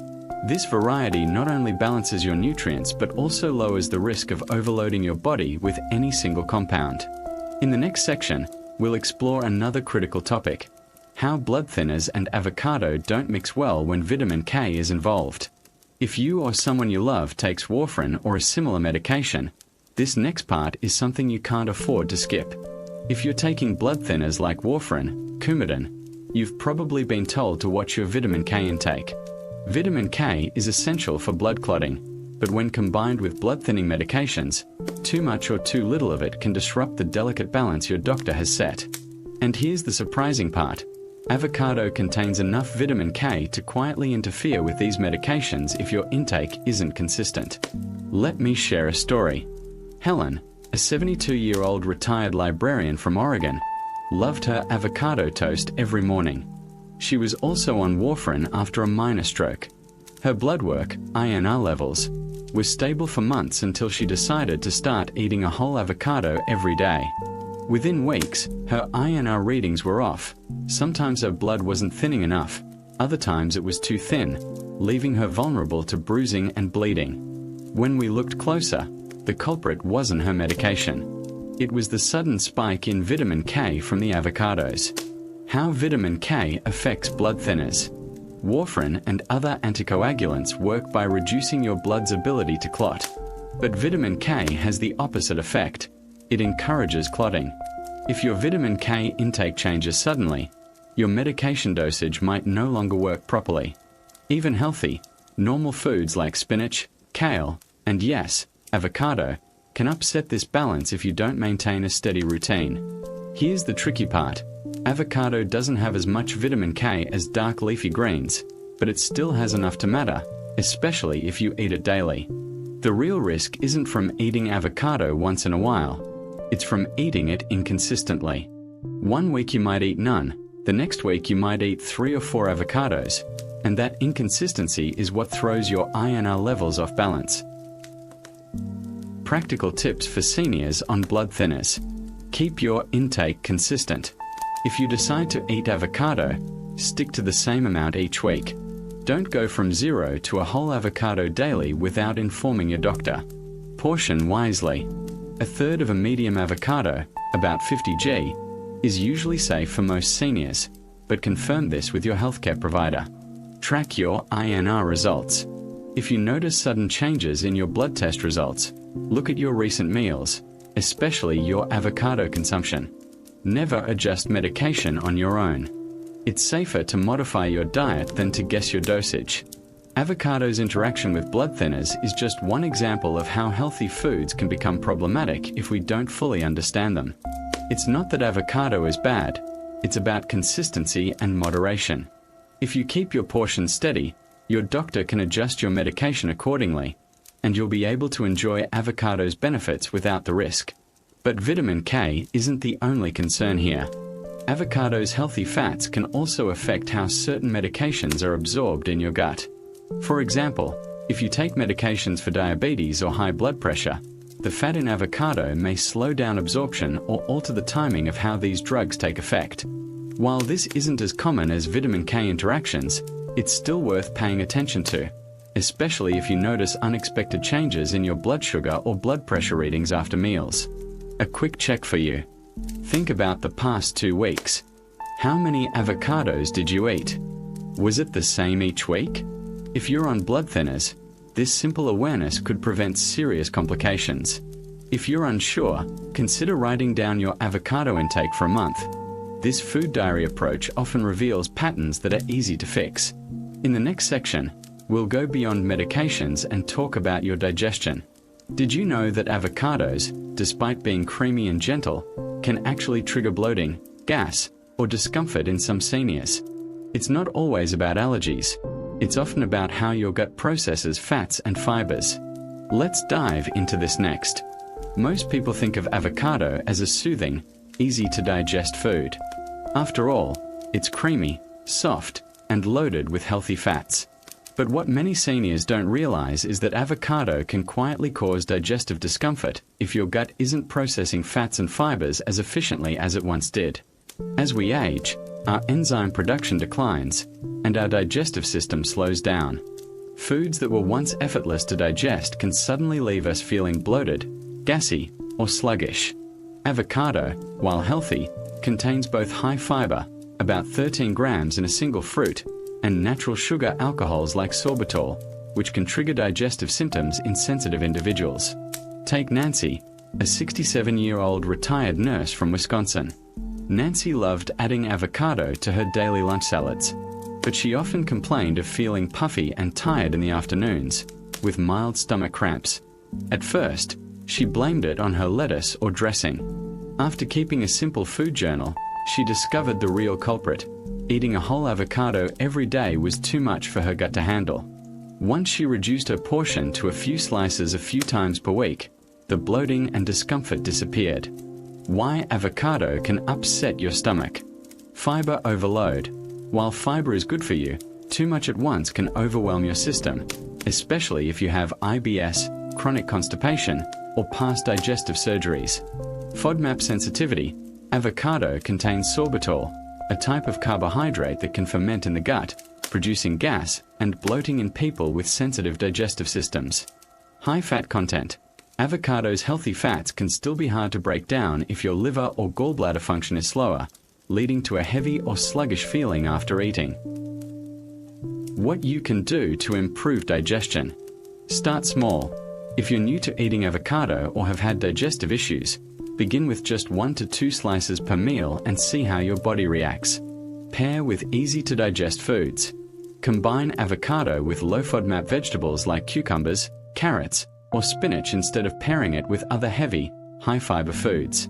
This variety not only balances your nutrients but also lowers the risk of overloading your body with any single compound. In the next section, we'll explore another critical topic: how blood thinners and avocado don't mix well when vitamin K is involved. If you or someone you love takes warfarin or a similar medication, this next part is something you can't afford to skip. If you're taking blood thinners like warfarin, Coumadin, you've probably been told to watch your vitamin K intake. Vitamin K is essential for blood clotting, but when combined with blood-thinning medications, too much or too little of it can disrupt the delicate balance your doctor has set. And here's the surprising part: avocado contains enough vitamin K to quietly interfere with these medications if your intake isn't consistent. Let me share a story. Helen, a 72-year-old retired librarian from Oregon, loved her avocado toast every morning. She was also on warfarin after a minor stroke. Her blood work, INR levels, was stable for months until she decided to start eating a whole avocado every day. Within weeks, her INR readings were off. Sometimes her blood wasn't thinning enough, other times it was too thin, leaving her vulnerable to bruising and bleeding. When we looked closer, the culprit wasn't her medication. It was the sudden spike in vitamin K from the avocados. How vitamin K affects blood thinners. Warfarin and other anticoagulants work by reducing your blood's ability to clot. But vitamin K has the opposite effect. It encourages clotting. If your vitamin K intake changes suddenly, your medication dosage might no longer work properly. Even healthy, normal foods like spinach, kale, and yes, avocado, can upset this balance if you don't maintain a steady routine. Here's the tricky part. Avocado doesn't have as much vitamin K as dark leafy greens, but it still has enough to matter, especially if you eat it daily. The real risk isn't from eating avocado once in a while. It's from eating it inconsistently. One week you might eat none, The next week you might eat 3 or 4 avocados, and that inconsistency is what throws your INR levels off balance. Practical tips for seniors on blood thinners. Keep your intake consistent. If you decide to eat avocado, stick to the same amount each week. Don't go from 0 to a whole avocado daily without informing your doctor. Portion wisely. 1/3 of a medium avocado, about 50 g, is usually safe for most seniors, but confirm this with your healthcare provider. Track your INR results. If you notice sudden changes in your blood test results, look at your recent meals, especially your avocado consumption. Never adjust medication on your own. It's safer to modify your diet than to guess your dosage. Avocado's interaction with blood thinners is just one example of how healthy foods can become problematic if we don't fully understand them. It's not that avocado is bad, it's about consistency and moderation. If you keep your portions steady, your doctor can adjust your medication accordingly, and you'll be able to enjoy avocado's benefits without the risk. But vitamin K isn't the only concern here. Avocado's healthy fats can also affect how certain medications are absorbed in your gut. For example, if you take medications for diabetes or high blood pressure, the fat in avocado may slow down absorption or alter the timing of how these drugs take effect. While this isn't as common as vitamin K interactions, it's still worth paying attention to, especially if you notice unexpected changes in your blood sugar or blood pressure readings after meals. A quick check for you. Think about the past 2 weeks. How many avocados did you eat? Was it the same each week? If you're on blood thinners, this simple awareness could prevent serious complications. If you're unsure, consider writing down your avocado intake for a month. This food diary approach often reveals patterns that are easy to fix. In the next section, we'll go beyond medications and talk about your digestion. Did you know that avocados, despite being creamy and gentle, can actually trigger bloating, gas, or discomfort in some seniors? It's not always about allergies. It's often about how your gut processes fats and fibers. Let's dive into this next. Most people think of avocado as a soothing, easy-to-digest food. After all, it's creamy, soft, and loaded with healthy fats. But what many seniors don't realize is that avocado can quietly cause digestive discomfort if your gut isn't processing fats and fibers as efficiently as it once did. As we age, our enzyme production declines, and our digestive system slows down. Foods that were once effortless to digest can suddenly leave us feeling bloated, gassy, or sluggish. Avocado, while healthy, contains both high fiber, about 13 grams in a single fruit, and natural sugar alcohols like sorbitol, which can trigger digestive symptoms in sensitive individuals. Take Nancy, a 67-year-old retired nurse from Wisconsin. Nancy loved adding avocado to her daily lunch salads, but she often complained of feeling puffy and tired in the afternoons, with mild stomach cramps. At first, she blamed it on her lettuce or dressing. After keeping a simple food journal, she discovered the real culprit. Eating a whole avocado every day was too much for her gut to handle. Once she reduced her portion to a few slices a few times per week, the bloating and discomfort disappeared. Why avocado can upset your stomach. Fiber overload. While fiber is good for you, too much at once can overwhelm your system, especially if you have IBS, chronic constipation, or past digestive surgeries. FODMAP sensitivity. Avocado contains sorbitol, a type of carbohydrate that can ferment in the gut, producing gas and bloating in people with sensitive digestive systems. High fat content. Avocado's healthy fats can still be hard to break down if your liver or gallbladder function is slower, leading to a heavy or sluggish feeling after eating. What you can do to improve digestion. Start small. If you're new to eating avocado or have had digestive issues, begin with just 1 to 2 slices per meal and see how your body reacts. Pair with easy-to-digest foods. Combine avocado with low FODMAP vegetables like cucumbers, carrots, or spinach instead of pairing it with other heavy, high-fiber foods.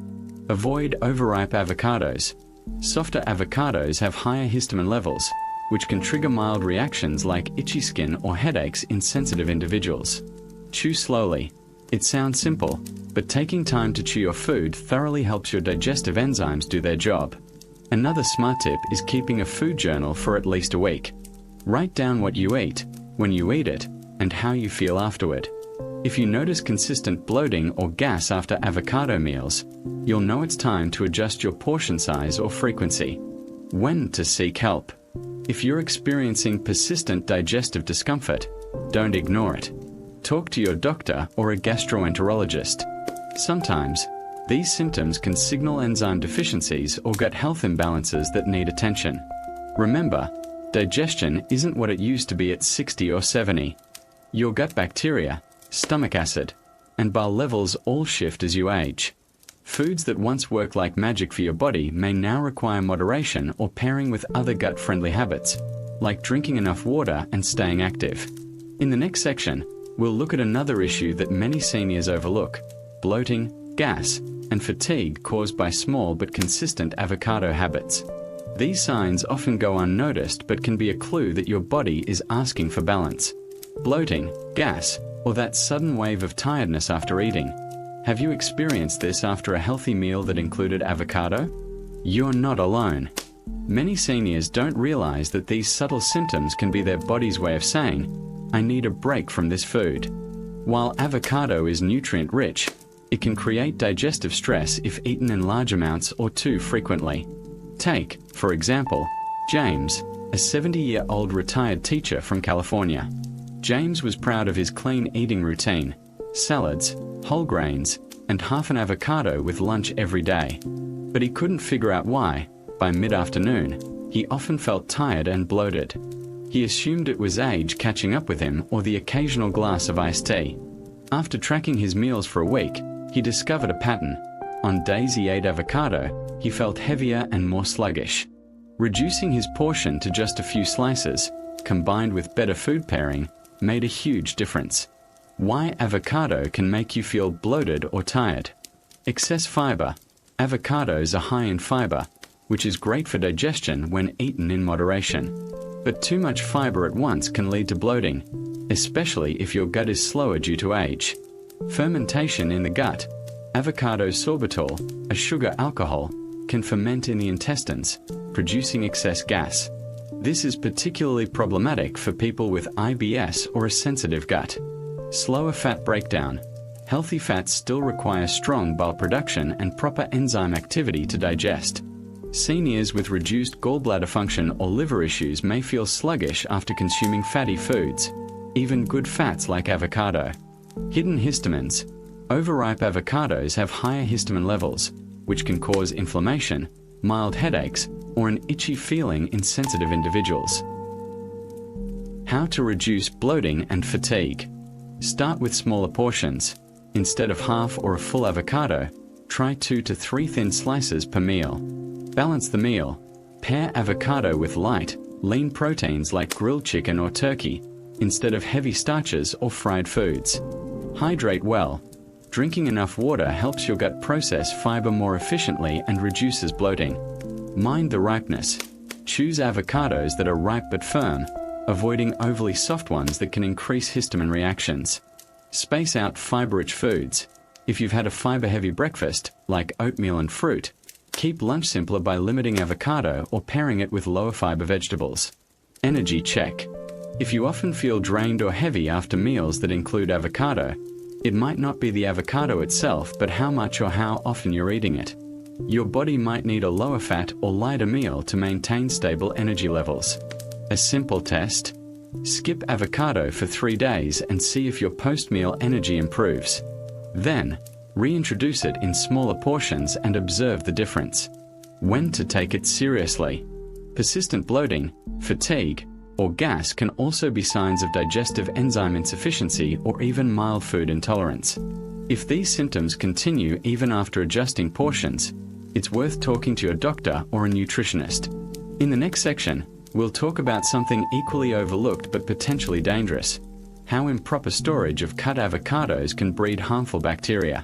Avoid overripe avocados. Softer avocados have higher histamine levels, which can trigger mild reactions like itchy skin or headaches in sensitive individuals. Chew slowly. It sounds simple, but taking time to chew your food thoroughly helps your digestive enzymes do their job. Another smart tip is keeping a food journal for at least a week. Write down what you eat, when you eat it, and how you feel afterward. If you notice consistent bloating or gas after avocado meals, you'll know it's time to adjust your portion size or frequency. When to seek help. If you're experiencing persistent digestive discomfort, don't ignore it. Talk to your doctor or a gastroenterologist. Sometimes, these symptoms can signal enzyme deficiencies or gut health imbalances that need attention. Remember, digestion isn't what it used to be at 60 or 70. Your gut bacteria, stomach acid, and bile levels all shift as you age. Foods that once worked like magic for your body may now require moderation or pairing with other gut-friendly habits, like drinking enough water and staying active. In the next section, we'll look at another issue that many seniors overlook: bloating, gas, and fatigue caused by small but consistent avocado habits. These signs often go unnoticed but can be a clue that your body is asking for balance. Bloating, gas, or that sudden wave of tiredness after eating. Have you experienced this after a healthy meal that included avocado? You're not alone. Many seniors don't realize that these subtle symptoms can be their body's way of saying, "I need a break from this food." While avocado is nutrient-rich, it can create digestive stress if eaten in large amounts or too frequently. Take, for example, James, a 70-year-old retired teacher from California. James was proud of his clean eating routine: salads, whole grains, and half an avocado with lunch every day. But he couldn't figure out why, by mid-afternoon, he often felt tired and bloated. He assumed it was age catching up with him or the occasional glass of iced tea. After tracking his meals for a week, he discovered a pattern. On days he ate avocado, he felt heavier and more sluggish. Reducing his portion to just a few slices, combined with better food pairing, made a huge difference. Why avocado can make you feel bloated or tired. Excess fiber. Avocados are high in fiber, which is great for digestion when eaten in moderation. But too much fiber at once can lead to bloating, especially if your gut is slower due to age. Fermentation in the gut. Avocado sorbitol, a sugar alcohol, can ferment in the intestines, producing excess gas. This is particularly problematic for people with IBS or a sensitive gut. Slower fat breakdown. Healthy fats still require strong bile production and proper enzyme activity to digest. Seniors with reduced gallbladder function or liver issues may feel sluggish after consuming fatty foods, even good fats like avocado. Hidden histamines. Overripe avocados have higher histamine levels, which can cause inflammation, mild headaches, or an itchy feeling in sensitive individuals. How to reduce bloating and fatigue. Start with smaller portions. Instead of half or a full avocado, try 2 to 3 thin slices per meal. Balance the meal. Pair avocado with light, lean proteins like grilled chicken or turkey, instead of heavy starches or fried foods. Hydrate well. Drinking enough water helps your gut process fiber more efficiently and reduces bloating. Mind the ripeness. Choose avocados that are ripe but firm, avoiding overly soft ones that can increase histamine reactions. Space out fiber-rich foods. If you've had a fiber-heavy breakfast, like oatmeal and fruit, keep lunch simpler by limiting avocado or pairing it with lower fiber vegetables. Energy check. If you often feel drained or heavy after meals that include avocado, it might not be the avocado itself, but how much or how often you're eating it. Your body might need a lower fat or lighter meal to maintain stable energy levels. A simple test: skip avocado for 3 days and see if your post-meal energy improves. Then, reintroduce it in smaller portions and observe the difference. When to take it seriously. Persistent bloating, fatigue, or gas can also be signs of digestive enzyme insufficiency or even mild food intolerance. If these symptoms continue even after adjusting portions, it's worth talking to your doctor or a nutritionist. In the next section, we'll talk about something equally overlooked but potentially dangerous: how improper storage of cut avocados can breed harmful bacteria.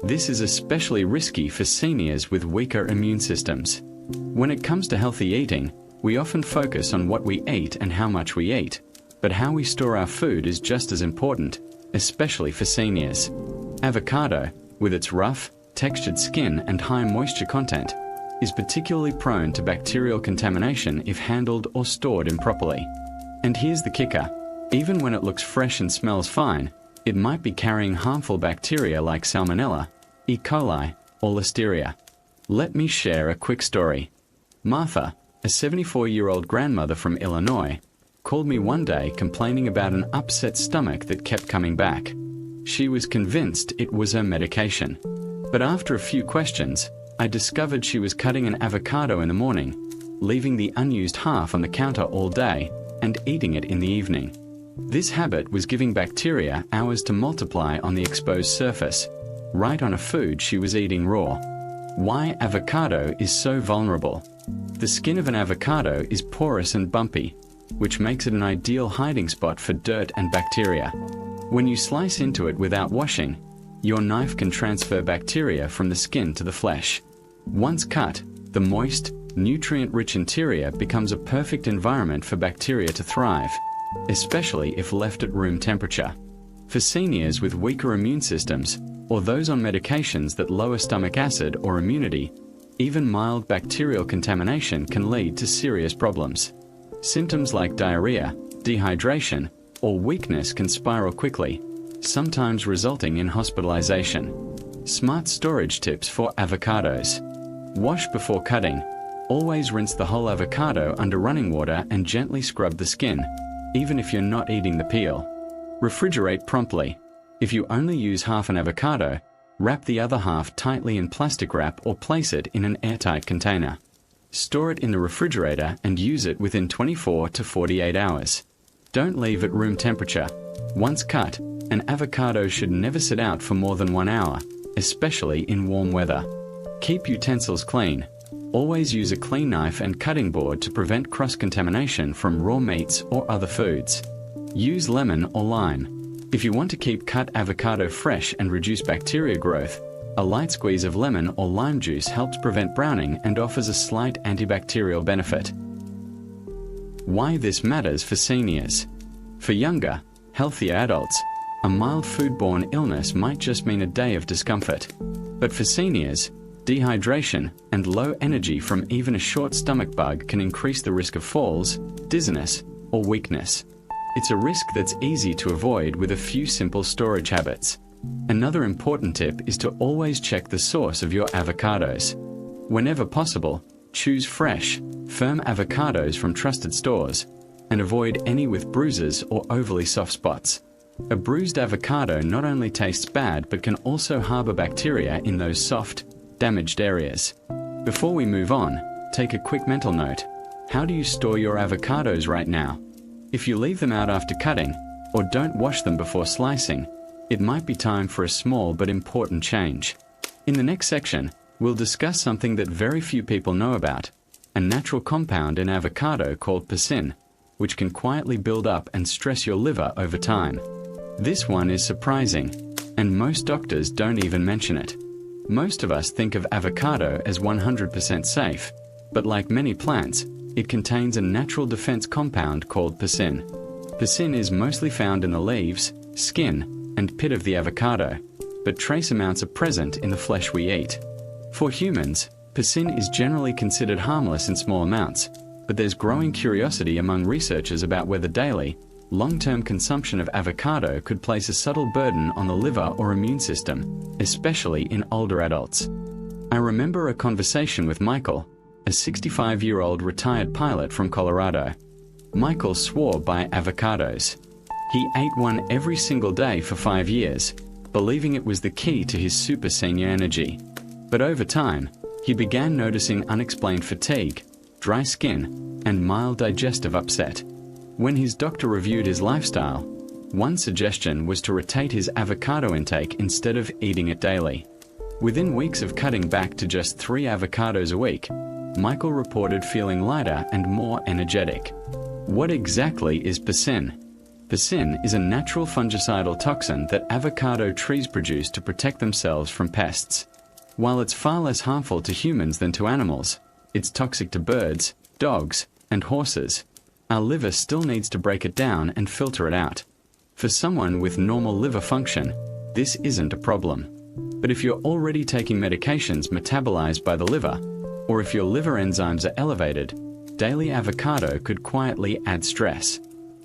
This is especially risky for seniors with weaker immune systems. When it comes to healthy eating, we often focus on what we eat and how much we eat, but how we store our food is just as important, especially for seniors. Avocado, with its rough, textured skin and high moisture content, is particularly prone to bacterial contamination if handled or stored improperly. And here's the kicker. Even when it looks fresh and smells fine, it might be carrying harmful bacteria like Salmonella, E. coli, or Listeria. Let me share a quick story. Martha, a 74-year-old grandmother from Illinois, called me one day complaining about an upset stomach that kept coming back. She was convinced it was her medication. But after a few questions, I discovered she was cutting an avocado in the morning, leaving the unused half on the counter all day, and eating it in the evening. This habit was giving bacteria hours to multiply on the exposed surface, right on a food she was eating raw. Why avocado is so vulnerable? The skin of an avocado is porous and bumpy, which makes it an ideal hiding spot for dirt and bacteria. When you slice into it without washing, your knife can transfer bacteria from the skin to the flesh. Once cut, the moist, nutrient-rich interior becomes a perfect environment for bacteria to thrive, especially if left at room temperature. For seniors with weaker immune systems, or those on medications that lower stomach acid or immunity, even mild bacterial contamination can lead to serious problems. Symptoms like diarrhea, dehydration, or weakness can spiral quickly, sometimes resulting in hospitalization. Smart storage tips for avocados. Wash before cutting. Always rinse the whole avocado under running water and gently scrub the skin, even if you're not eating the peel. Refrigerate promptly. If you only use half an avocado, wrap the other half tightly in plastic wrap or place it in an airtight container. Store it in the refrigerator and use it within 24 to 48 hours. Don't leave at room temperature. Once cut, an avocado should never sit out for more than 1 hour, especially in warm weather. Keep utensils clean. Always use a clean knife and cutting board to prevent cross-contamination from raw meats or other foods. Use lemon or lime. If you want to keep cut avocado fresh and reduce bacteria growth, a light squeeze of lemon or lime juice helps prevent browning and offers a slight antibacterial benefit. Why this matters for seniors. For younger, healthier adults, a mild foodborne illness might just mean a day of discomfort. But for seniors, dehydration and low energy from even a short stomach bug can increase the risk of falls, dizziness, or weakness. It's a risk that's easy to avoid with a few simple storage habits. Another important tip is to always check the source of your avocados. Whenever possible, choose fresh, firm avocados from trusted stores, and avoid any with bruises or overly soft spots. A bruised avocado not only tastes bad but can also harbor bacteria in those soft, damaged areas. Before we move on, take a quick mental note. How do you store your avocados right now? If you leave them out after cutting, or don't wash them before slicing, it might be time for a small but important change. In the next section, we'll discuss something that very few people know about, a natural compound in avocado called pectin, which can quietly build up and stress your liver over time. This one is surprising, and most doctors don't even mention it. Most of us think of avocado as 100% safe, but like many plants, it contains a natural defense compound called pectin. Pectin is mostly found in the leaves, skin, and pit of the avocado, but trace amounts are present in the flesh we eat. For humans, pectin is generally considered harmless in small amounts, but there's growing curiosity among researchers about whether daily, long-term consumption of avocado could place a subtle burden on the liver or immune system, especially in older adults. I remember a conversation with Michael, a 65-year-old retired pilot from Colorado. Michael swore by avocados. He ate one every single day for 5 years, believing it was the key to his super senior energy. But over time, he began noticing unexplained fatigue, dry skin, and mild digestive upset. When his doctor reviewed his lifestyle, one suggestion was to rotate his avocado intake instead of eating it daily. Within weeks of cutting back to just 3 avocados a week, Michael reported feeling lighter and more energetic. What exactly is pectin? Pectin is a natural fungicidal toxin that avocado trees produce to protect themselves from pests. While it's far less harmful to humans than to animals, it's toxic to birds, dogs, and horses. Our liver still needs to break it down and filter it out. For someone with normal liver function, this isn't a problem. But if you're already taking medications metabolized by the liver, Or if your liver enzymes are elevated, daily avocado could quietly add stress.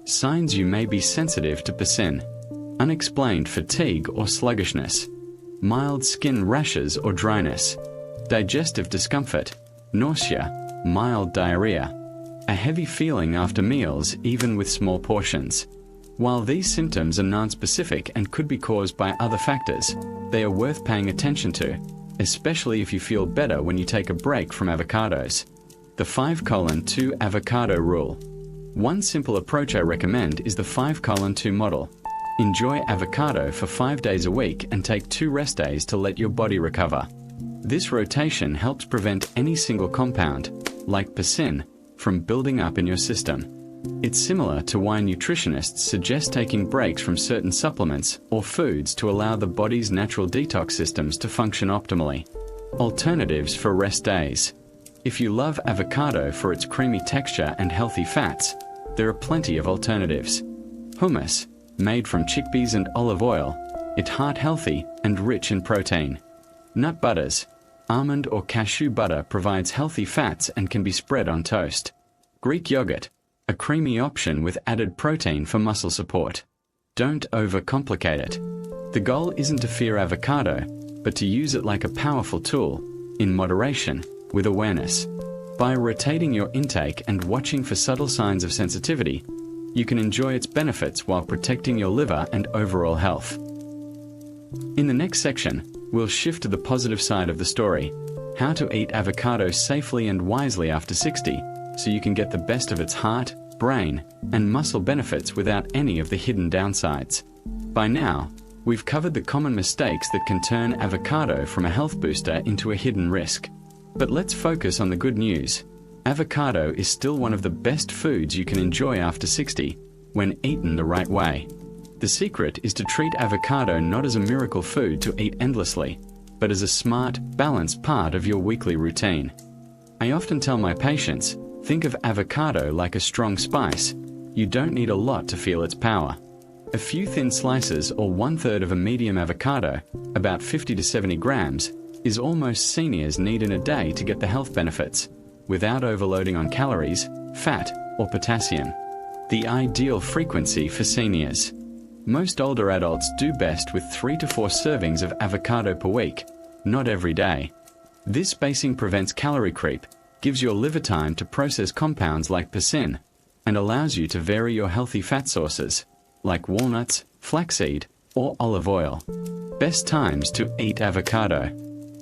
Signs you may be sensitive to pectin: unexplained fatigue or sluggishness, mild skin rashes or dryness, digestive discomfort, nausea, mild diarrhea, a heavy feeling after meals even with small portions. While these symptoms are nonspecific and could be caused by other factors, they are worth paying attention to, especially if you feel better when you take a break from avocados. The 5:2 avocado rule. One simple approach I recommend is the 5:2 model. Enjoy avocado for 5 days a week and take 2 rest days to let your body recover. This rotation helps prevent any single compound, like pectin, from building up in your system. It's similar to why nutritionists suggest taking breaks from certain supplements or foods to allow the body's natural detox systems to function optimally. Alternatives for rest days. If you love avocado for its creamy texture and healthy fats, there are plenty of alternatives. Hummus, made from chickpeas and olive oil, it's heart-healthy and rich in protein. Nut butters. Almond or cashew butter provides healthy fats and can be spread on toast. Greek yogurt, a creamy option with added protein for muscle support. Don't overcomplicate it. The goal isn't to fear avocado, but to use it like a powerful tool, in moderation, with awareness. By rotating your intake and watching for subtle signs of sensitivity, you can enjoy its benefits while protecting your liver and overall health. In the next section, we'll shift to the positive side of the story: how to eat avocado safely and wisely after 60, so you can get the best of its heart, brain, and muscle benefits without any of the hidden downsides. By now, we've covered the common mistakes that can turn avocado from a health booster into a hidden risk. But let's focus on the good news. Avocado is still one of the best foods you can enjoy after 60, when eaten the right way. The secret is to treat avocado not as a miracle food to eat endlessly, but as a smart, balanced part of your weekly routine. I often tell my patients, think of avocado like a strong spice. You don't need a lot to feel its power. A few thin slices or 1/3 of a medium avocado, about 50 to 70 grams, is almost seniors need in a day to get the health benefits, without overloading on calories, fat, or potassium. The ideal frequency for seniors. Most older adults do best with 3 to 4 servings of avocado per week, not every day. This spacing prevents calorie creep, gives your liver time to process compounds like pectin, and allows you to vary your healthy fat sources, like walnuts, flaxseed, or olive oil. Best times to eat avocado.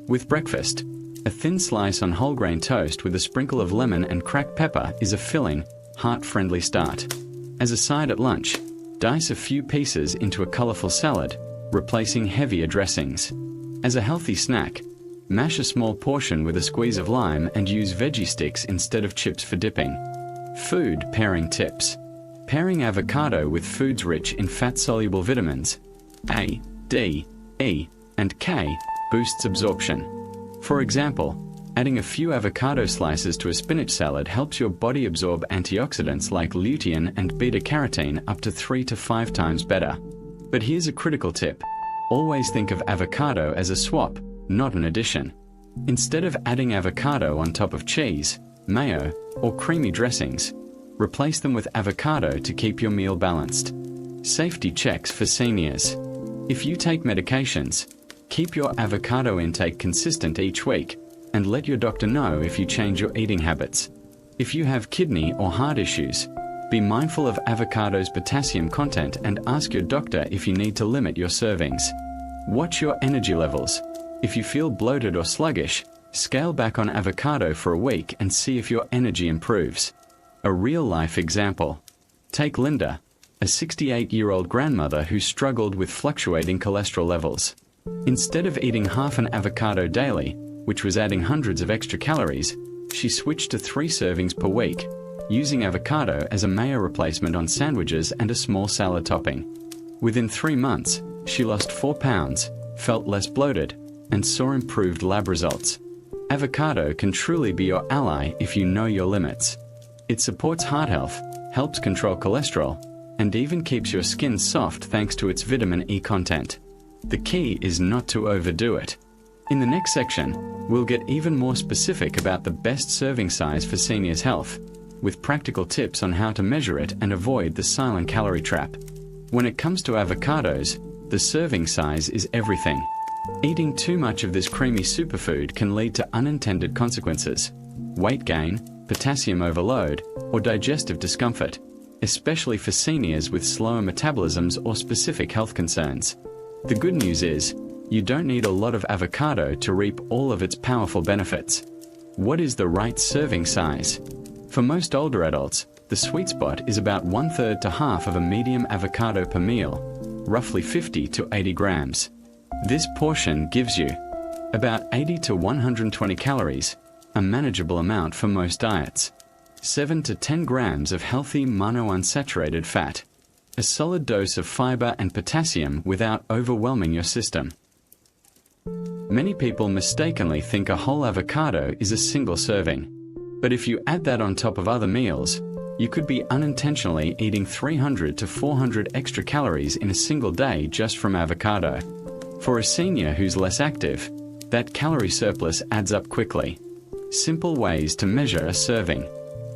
With breakfast, a thin slice on whole grain toast with a sprinkle of lemon and cracked pepper is a filling, heart-friendly start. As a side at lunch, dice a few pieces into a colorful salad, replacing heavier dressings. As a healthy snack, mash a small portion with a squeeze of lime and use veggie sticks instead of chips for dipping. Food pairing tips. Pairing avocado with foods rich in fat-soluble vitamins A, D, E, and K boosts absorption. For example, adding a few avocado slices to a spinach salad helps your body absorb antioxidants like lutein and beta-carotene up to 3 to 5 times better. But here's a critical tip. Always think of avocado as a swap, not an addition. Instead of adding avocado on top of cheese, mayo, or creamy dressings, replace them with avocado to keep your meal balanced. Safety checks for seniors. If you take medications, keep your avocado intake consistent each week, and let your doctor know if you change your eating habits. If you have kidney or heart issues, be mindful of avocado's potassium content and ask your doctor if you need to limit your servings. Watch your energy levels. If you feel bloated or sluggish, scale back on avocado for a week and see if your energy improves. A real-life example. Take Linda, a 68-year-old grandmother who struggled with fluctuating cholesterol levels. Instead of eating half an avocado daily, which was adding hundreds of extra calories, she switched to 3 servings per week, using avocado as a mayo replacement on sandwiches and a small salad topping. Within 3 months, she lost 4 pounds, felt less bloated, and saw improved lab results. Avocado can truly be your ally if you know your limits. It supports heart health, helps control cholesterol, and even keeps your skin soft thanks to its vitamin E content. The key is not to overdo it. In the next section, we'll get even more specific about the best serving size for seniors' health, with practical tips on how to measure it and avoid the silent calorie trap. When it comes to avocados, the serving size is everything. Eating too much of this creamy superfood can lead to unintended consequences: weight gain, potassium overload, or digestive discomfort, especially for seniors with slower metabolisms or specific health concerns. The good news is, you don't need a lot of avocado to reap all of its powerful benefits. What is the right serving size? For most older adults, the sweet spot is about 1/3 to half of a medium avocado per meal, roughly 50 to 80 grams. This portion gives you about 80 to 120 calories, a manageable amount for most diets, 7 to 10 grams of healthy monounsaturated fat, a solid dose of fiber and potassium without overwhelming your system. Many people mistakenly think a whole avocado is a single serving. But if you add that on top of other meals, you could be unintentionally eating 300 to 400 extra calories in a single day just from avocado. For a senior who's less active, that calorie surplus adds up quickly. Simple ways to measure a serving.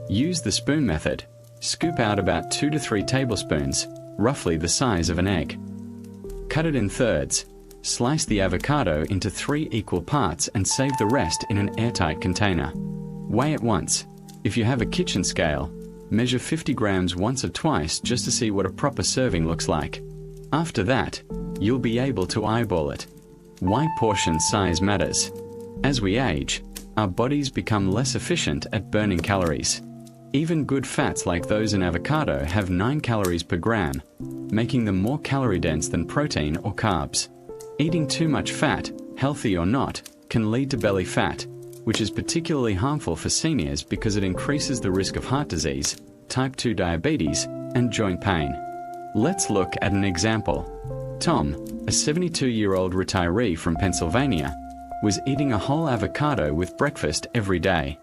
Use the spoon method. Scoop out about 2 to 3 tablespoons, roughly the size of an egg. Cut it in thirds. Slice the avocado into 3 equal parts and save the rest in an airtight container. Weigh it once. If you have a kitchen scale, measure 50 grams once or twice just to see what a proper serving looks like. After that, you'll be able to eyeball it. Why portion size matters. As we age, our bodies become less efficient at burning calories. Even good fats like those in avocado have 9 calories per gram, making them more calorie dense than protein or carbs. Eating too much fat, healthy or not, can lead to belly fat, which is particularly harmful for seniors because it increases the risk of heart disease, type 2 diabetes, and joint pain. Let's look at an example. Tom, a 72-year-old retiree from Pennsylvania, was eating a whole avocado with breakfast every day.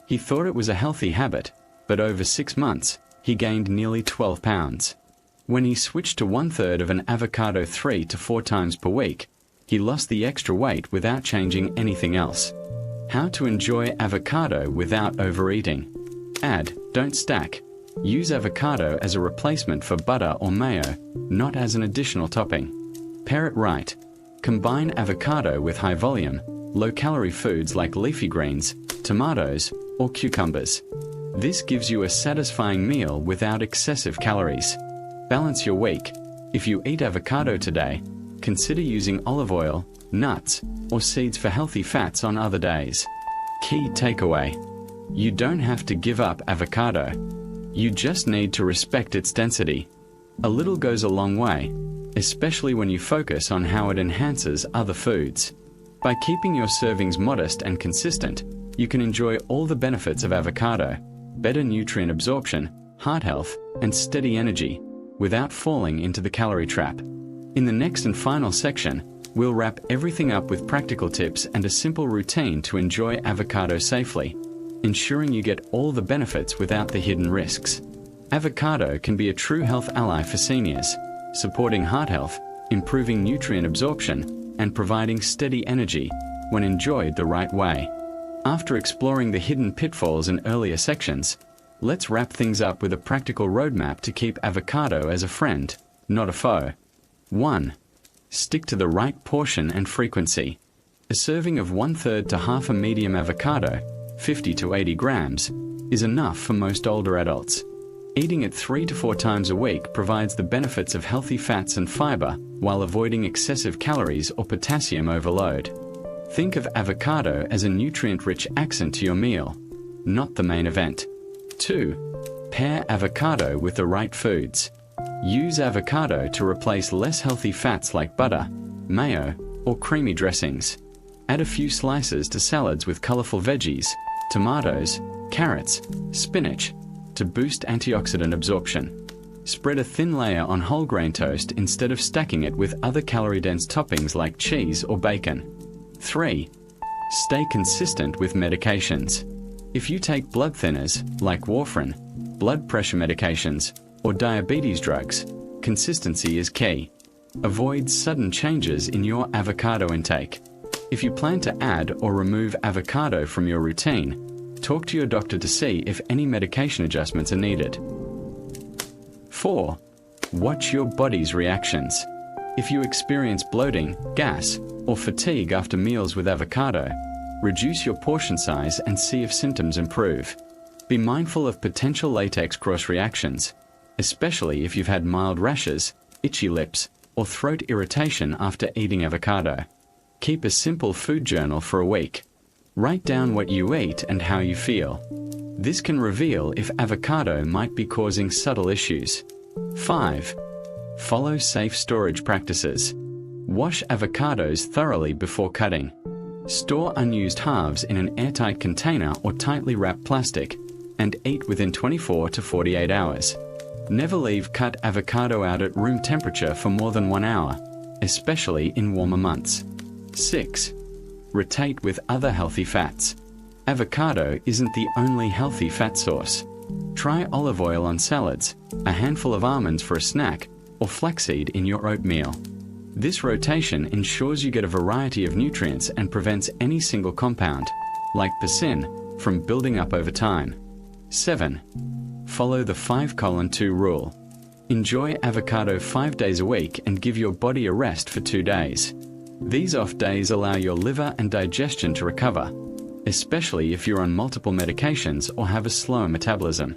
He thought it was a healthy habit, but over 6 months, he gained nearly 12 pounds. When he switched to 1/3 of an avocado 3 to 4 times per week, he lost the extra weight without changing anything else. How to enjoy avocado without overeating. Add, don't stack. Use avocado as a replacement for butter or mayo, not as an additional topping. Pair it right. Combine avocado with high-volume, low-calorie foods like leafy greens, tomatoes, or cucumbers. This gives you a satisfying meal without excessive calories. Balance your week. If you eat avocado today, consider using olive oil, nuts, or seeds for healthy fats on other days. Key takeaway. You don't have to give up avocado. You just need to respect its density. A little goes a long way, especially when you focus on how it enhances other foods. By keeping your servings modest and consistent, you can enjoy all the benefits of avocado: better nutrient absorption, heart health, and steady energy, without falling into the calorie trap. In the next and final section, we'll wrap everything up with practical tips and a simple routine to enjoy avocado safely, ensuring you get all the benefits without the hidden risks. Avocado can be a true health ally for seniors, supporting heart health, improving nutrient absorption, and providing steady energy when enjoyed the right way. After exploring the hidden pitfalls in earlier sections, let's wrap things up with a practical roadmap to keep avocado as a friend, not a foe. 1. Stick to the right portion and frequency. A serving of 1/3 to half a medium avocado, 50 to 80 grams, is enough for most older adults. Eating it 3 to 4 times a week provides the benefits of healthy fats and fiber while avoiding excessive calories or potassium overload. Think of avocado as a nutrient-rich accent to your meal, not the main event. 2. Pair avocado with the right foods. Use avocado to replace less healthy fats like butter, mayo, or creamy dressings. Add a few slices to salads with colorful veggies, tomatoes, carrots, spinach, to boost antioxidant absorption. Spread a thin layer on whole grain toast instead of stacking it with other calorie-dense toppings like cheese or bacon. 3. Stay consistent with medications. If you take blood thinners like warfarin, blood pressure medications, or diabetes drugs, consistency is key. Avoid sudden changes in your avocado intake. If you plan to add or remove avocado from your routine, talk to your doctor to see if any medication adjustments are needed. 4. Watch your body's reactions. If you experience bloating, gas, or fatigue after meals with avocado, reduce your portion size and see if symptoms improve. Be mindful of potential latex cross reactions, especially if you've had mild rashes, itchy lips, or throat irritation after eating avocado. Keep a simple food journal for a week. Write down what you eat and how you feel. This can reveal if avocado might be causing subtle issues. 5. Follow safe storage practices. Wash avocados thoroughly before cutting. Store unused halves in an airtight container or tightly wrapped plastic, and eat within 24 to 48 hours. Never leave cut avocado out at room temperature for more than 1 hour, especially in warmer months. 6. Rotate with other healthy fats. Avocado isn't the only healthy fat source. Try olive oil on salads, a handful of almonds for a snack, or flaxseed in your oatmeal. This rotation ensures you get a variety of nutrients and prevents any single compound, like persin, from building up over time. 7. Follow the 5:2 rule. Enjoy avocado 5 days a week and give your body a rest for 2 days. These off days allow your liver and digestion to recover, especially if you're on multiple medications or have a slower metabolism.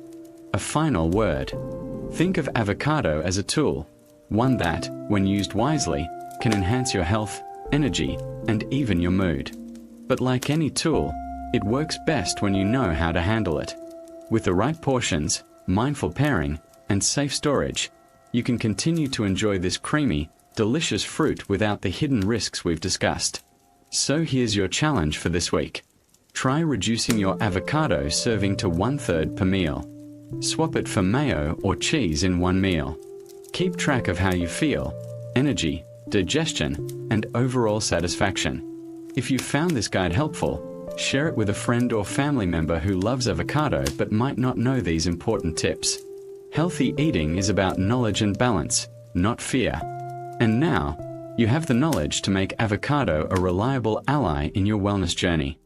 A final word. Think of avocado as a tool, one that, when used wisely, can enhance your health, energy, and even your mood. But like any tool, it works best when you know how to handle it. With the right portions, mindful pairing, and safe storage, you can continue to enjoy this creamy, delicious fruit without the hidden risks we've discussed. So here's your challenge for this week. Try reducing your avocado serving to 1/3 per meal. Swap it for mayo or cheese in one meal. Keep track of how you feel, energy, digestion, and overall satisfaction. If you found this guide helpful, share it with a friend or family member who loves avocado but might not know these important tips. Healthy eating is about knowledge and balance, not fear. And now, you have the knowledge to make avocado a reliable ally in your wellness journey.